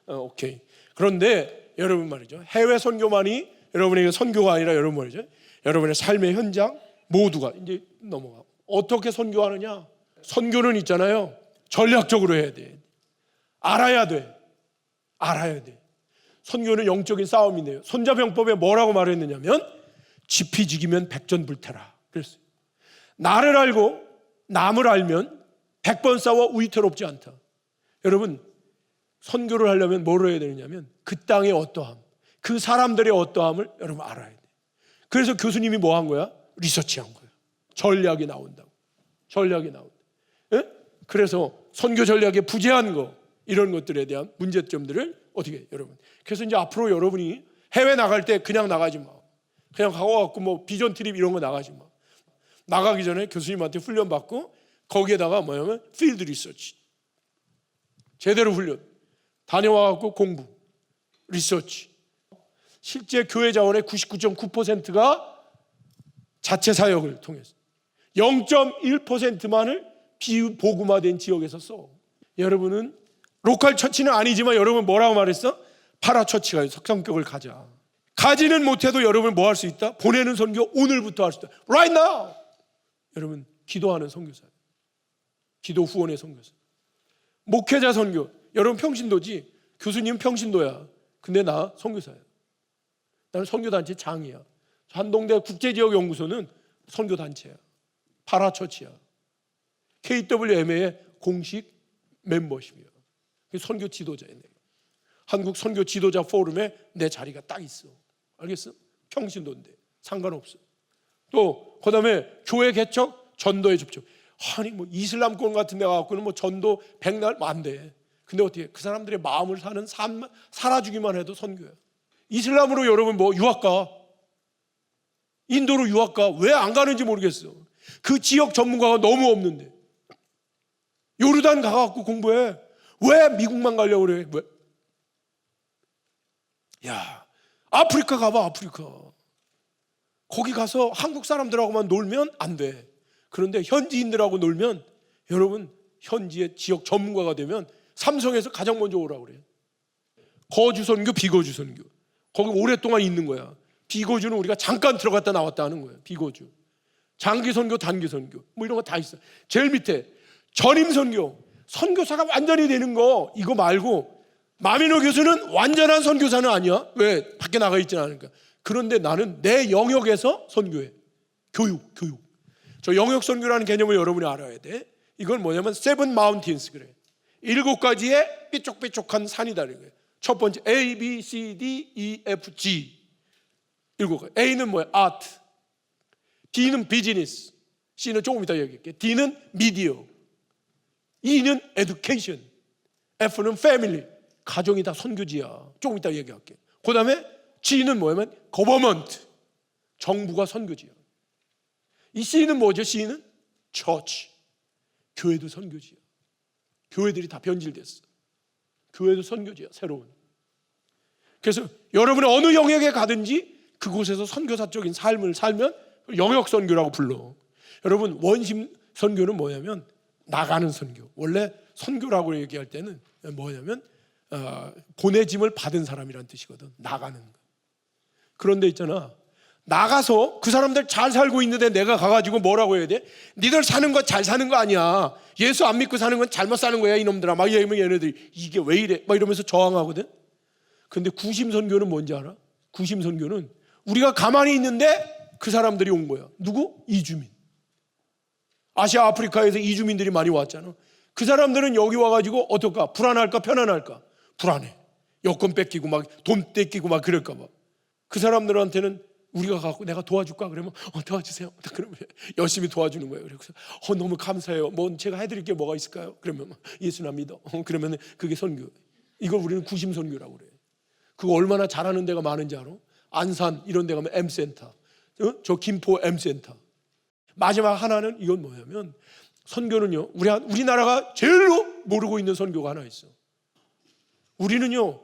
오케이. 그런데 여러분 말이죠, 해외 선교만이 여러분에게 선교가 아니라 여러분 말이죠, 여러분의 삶의 현장 모두가 이제 넘어가. 어떻게 선교하느냐? 선교는 있잖아요, 전략적으로 해야 돼. 알아야 돼. 선교는 영적인 싸움인데요. 손자병법에 뭐라고 말했느냐면 지피지기면 백전불태라 그랬어요. 나를 알고 남을 알면 100번 싸워 위태롭지 않다. 여러분, 선교를 하려면 뭘 해야 되느냐면 그 땅의 어떠함, 그 사람들의 어떠함을 여러분 알아야 돼. 그래서 교수님이 뭐 한 거야? 리서치한 거야. 전략이 나온다고. 전략이 나온다. 예? 그래서 선교 전략에 부재한 거, 이런 것들에 대한 문제점들을 어떻게 해요, 여러분. 그래서 이제 앞으로 여러분이 해외 나갈 때 그냥 나가지 마. 그냥 가고 뭐 비전 트립 이런 거 나가지 마. 나가기 전에 교수님한테 훈련 받고 거기에다가 뭐냐면 필드 리서치, 제대로 훈련 다녀와갖고 공부, 리서치. 실제 교회 자원의 99.9%가 자체 사역을 통해서 0.1%만을 비복음화된 지역에서 써. 여러분은 로컬 처치는 아니지만 여러분 뭐라고 말했어? 파라처치가 성격을 가자. 가지는 못해도 여러분 뭐 할 수 있다? 보내는 선교 오늘부터 할 수 있다. Right now. 여러분 기도하는 선교사, 기도 후원의 선교사, 목회자 선교. 여러분 평신도지. 교수님 평신도야. 근데 나 선교사야. 나는 선교단체 장이야. 한동대 국제지역연구소는 선교단체야. 파라처치야. KWMA의 공식 멤버십이야. 선교 지도자야. 내가. 한국 선교 지도자 포럼에 내 자리가 딱 있어. 알겠어? 평신도인데 상관없어. 또 그다음에 교회 개척, 전도에 접촉. 아니 뭐 이슬람권 같은 데 가갖고는 뭐 전도 백날 안 돼. 근데 어떻게 그 사람들의 마음을 사는 삶 살아주기만 해도 선교야. 이슬람으로 여러분 뭐 유학 가, 인도로 유학 가. 왜 안 가는지 모르겠어. 그 지역 전문가가 너무 없는데. 요르단 가갖고 공부해. 왜 미국만 가려고 그래? 왜? 야, 아프리카 가봐. 아프리카 거기 가서 한국 사람들하고만 놀면 안 돼. 그런데 현지인들하고 놀면 여러분 현지의 지역 전문가가 되면 삼성에서 가장 먼저 오라고 그래. 거주 선교, 비거주 선교. 거기 오랫동안 있는 거야. 비거주는 우리가 잠깐 들어갔다 나왔다 하는 거야. 비거주. 장기 선교, 단기 선교 뭐 이런 거 다 있어. 제일 밑에 전임 선교. 선교사가 완전히 되는 거 이거 말고 마미노 교수는 완전한 선교사는 아니야. 왜? 밖에 나가 있지 않으니까. 그런데 나는 내 영역에서 선교해. 교육. 저 영역 선교라는 개념을 여러분이 알아야 돼. 이건 뭐냐면 세븐 마운틴스 그래. 7가지의 삐쪽삐쪽한 산이다. 첫 번째 A, B, C, D, E, F, G. 7가지. A는 뭐야? 아트. D는 비즈니스. C는 조금 이따 얘기할게. D는 미디어. E는 에듀케이션. F는 패밀리. 가정이 다 선교지야. 조금 이따 얘기할게. 그 다음에 G는 뭐냐면 거버먼트. 정부가 선교지야. 이 C는 뭐죠? C는 처치. 교회도 선교지야. 교회들이 다 변질됐어. 교회도 선교지야. 새로운. 그래서 여러분이 어느 영역에 가든지 그곳에서 선교사적인 삶을 살면 영역 선교라고 불러. 여러분 원심 선교는 뭐냐면 나가는 선교. 원래 선교라고 얘기할 때는 뭐냐면 보내짐을 받은 사람이란 뜻이거든. 나가는 거. 그런데 있잖아, 나가서 그 사람들 잘 살고 있는데 내가 가가지고 뭐라고 해야 돼? 니들 사는 거 잘 사는 거 아니야. 예수 안 믿고 사는 건 잘못 사는 거야 이놈들아. 막 이러면 얘네들이 이게 왜 이래? 막 이러면서 저항하거든. 근데 구심선교는 뭔지 알아? 구심선교는 우리가 가만히 있는데 그 사람들이 온 거야. 누구? 이주민. 아시아 아프리카에서 이주민들이 많이 왔잖아. 그 사람들은 여기 와가지고 어떨까? 불안할까? 편안할까? 불안해. 여권 뺏기고 막 돈 뺏기고 막 그럴까 봐. 그 사람들한테는 우리가 가고 내가 도와줄까? 그러면 도와주세요. 그러면 열심히 도와주는 거예요. 그래서 너무 감사해요. 뭐 제가 해드릴 게 뭐가 있을까요? 그러면 예수나 믿어. 그러면 그게 선교. 이걸 우리는 구심선교라고 그래. 그거 얼마나 잘하는 데가 많은지 알아? 안산 이런 데 가면 M센터, 저 김포 M센터. 마지막 하나는 이건 뭐냐면 선교는요, 우리나라가 제일로 모르고 있는 선교가 하나 있어. 우리는요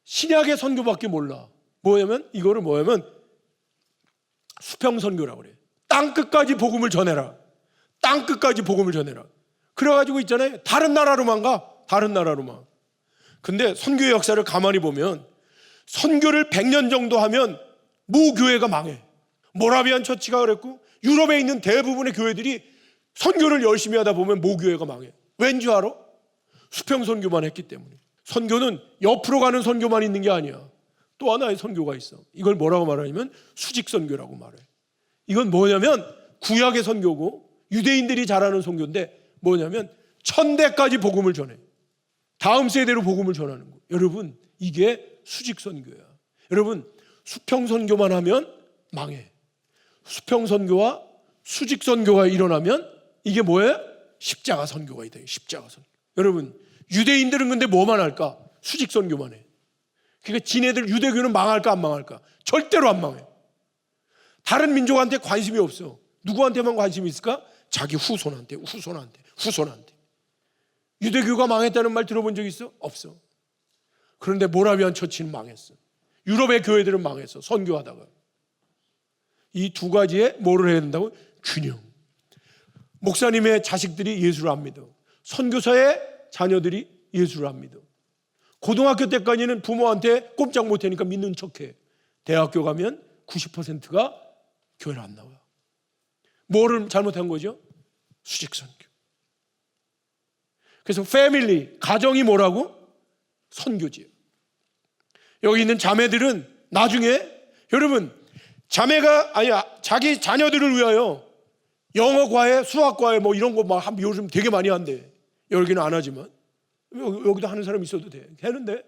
신약의 선교밖에 몰라. 이거를 수평선교라고 그래. 땅끝까지 복음을 전해라. 땅끝까지 복음을 전해라. 그래가지고 있잖아요, 다른 나라로만 가. 다른 나라로만. 근데 선교의 역사를 가만히 보면 선교를 100년 정도 하면 무교회가 망해. 모라비안 처치가 그랬고 유럽에 있는 대부분의 교회들이 선교를 열심히 하다 보면 모교회가 망해. 왠지 알아? 수평선교만 했기 때문에. 선교는 옆으로 가는 선교만 있는 게 아니야. 또 하나의 선교가 있어. 이걸 뭐라고 말하냐면 수직선교라고 말해. 이건 뭐냐면 구약의 선교고 유대인들이 잘하는 선교인데 뭐냐면 1000대까지 복음을 전해. 다음 세대로 복음을 전하는 거. 여러분, 이게 수직선교야. 여러분, 수평선교만 하면 망해. 수평선교와 수직선교가 일어나면 이게 뭐예요? 십자가 선교가 있다. 십자가 선교. 여러분, 유대인들은 근데 뭐만 할까? 수직선교만 해. 그러니까 지네들 유대교는 망할까 안 망할까? 절대로 안 망해. 다른 민족한테 관심이 없어. 누구한테만 관심이 있을까? 자기 후손한테. 유대교가 망했다는 말 들어본 적 있어? 없어. 그런데 모라비안 처치는 망했어. 유럽의 교회들은 망했어. 선교하다가. 이 두 가지에 뭐를 해야 된다고? 균형. 목사님의 자식들이 예수를 안 믿어. 선교사의 자녀들이 예수를 안 믿어. 고등학교 때까지는 부모한테 꼼짝 못하니까 믿는 척해. 대학교 가면 90%가 교회를 안 나와. 뭐를 잘못한 거죠? 수직선교. 그래서 패밀리, 가정이 뭐라고? 선교지예요. 여기 있는 자매들은 나중에 여러분 자매가 자기 자녀들을 위하여 영어 과외, 수학 과외 뭐 이런 거 막 요즘 되게 많이 한대. 여기는 안 하지만 여기도 하는 사람 있어도 돼. 되는데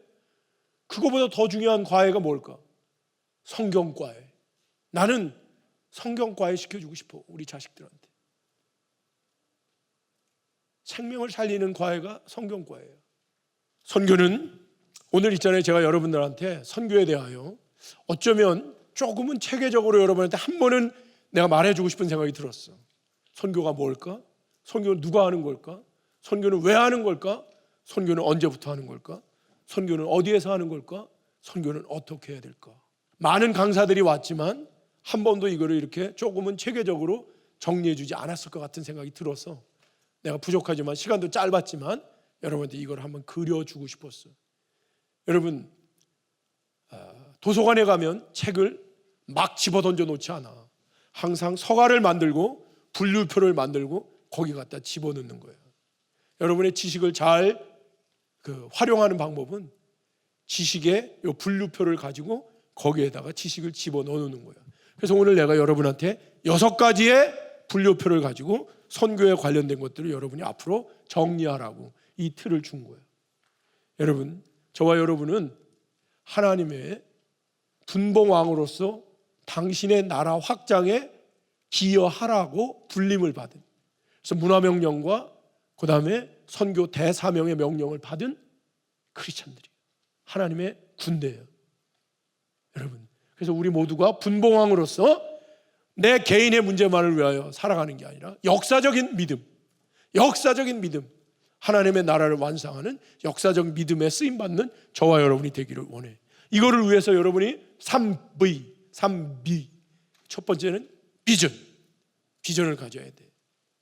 그거보다 더 중요한 과외가 뭘까? 성경 과외. 나는 성경 과외 시켜주고 싶어. 우리 자식들한테. 생명을 살리는 과외가 성경 과외예요. 선교는 오늘 있잖아요. 제가 여러분들한테 선교에 대하여 어쩌면 조금은 체계적으로 여러분한테 한 번은 내가 말해주고 싶은 생각이 들었어. 선교가 뭘까? 선교는 누가 하는 걸까? 선교는 왜 하는 걸까? 선교는 언제부터 하는 걸까? 선교는 어디에서 하는 걸까? 선교는 어떻게 해야 될까? 많은 강사들이 왔지만 한 번도 이거를 이렇게 조금은 체계적으로 정리해주지 않았을 것 같은 생각이 들어서 내가 부족하지만 시간도 짧았지만 여러분한테 이걸 한번 그려주고 싶었어요. 여러분, 도서관에 가면 책을 막 집어던져 놓지 않아. 항상 서가를 만들고 분류표를 만들고 거기 갖다 집어넣는 거예요. 여러분의 지식을 잘 활용하는 방법은 지식의 요 분류표를 가지고 거기에다가 지식을 집어넣는 거예요. 그래서 오늘 내가 여러분한테 6가지의 분류표를 가지고 선교에 관련된 것들을 여러분이 앞으로 정리하라고 이 틀을 준 거예요. 여러분, 저와 여러분은 하나님의 분봉왕으로서 당신의 나라 확장에 기여하라고 불림을 받은, 그래서 문화명령과 그 다음에 선교 대사명의 명령을 받은 크리스찬들이에요. 하나님의 군대예요. 여러분, 그래서 우리 모두가 분봉왕으로서 내 개인의 문제만을 위하여 살아가는 게 아니라 역사적인 믿음, 하나님의 나라를 완성하는 역사적 믿음에 쓰임받는 저와 여러분이 되기를 원해. 이거를 위해서 여러분이 3B 첫 번째는 비전을 가져야 돼.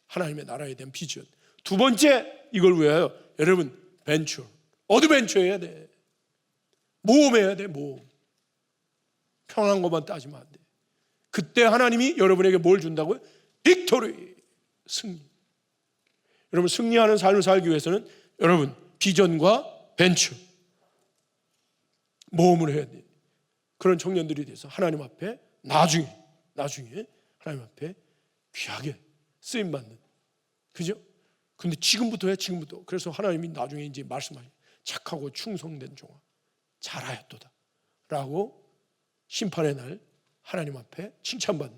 하나님의 나라에 대한 비전. 두 번째, 이걸 위하여 여러분 어드벤처 해야 돼. 모험해야 돼. 모험. 편한 것만 따지면 안 돼. 그때 하나님이 여러분에게 뭘 준다고요? 빅토리, 승리. 여러분, 승리하는 삶을 살기 위해서는 여러분 비전과 벤처, 모험을 해야 돼. 그런 청년들이 돼서 하나님 앞에 나중에 하나님 앞에 귀하게 쓰임받는, 그죠? 근데 지금부터 해. 그래서 하나님이 나중에 이제 말씀하시죠. 착하고 충성된 종아 잘하였도다 라고 심판의 날 하나님 앞에 칭찬받는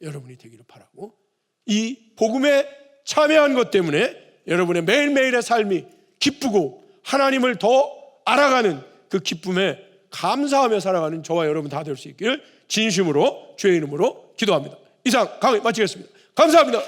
여러분이 되기를 바라고, 이 복음에 참여한 것 때문에 여러분의 매일매일의 삶이 기쁘고 하나님을 더 알아가는 그 기쁨에 감사하며 살아가는 저와 여러분 다 될 수 있기를 진심으로 주의 이름으로 기도합니다. 이상 강의 마치겠습니다. 감사합니다.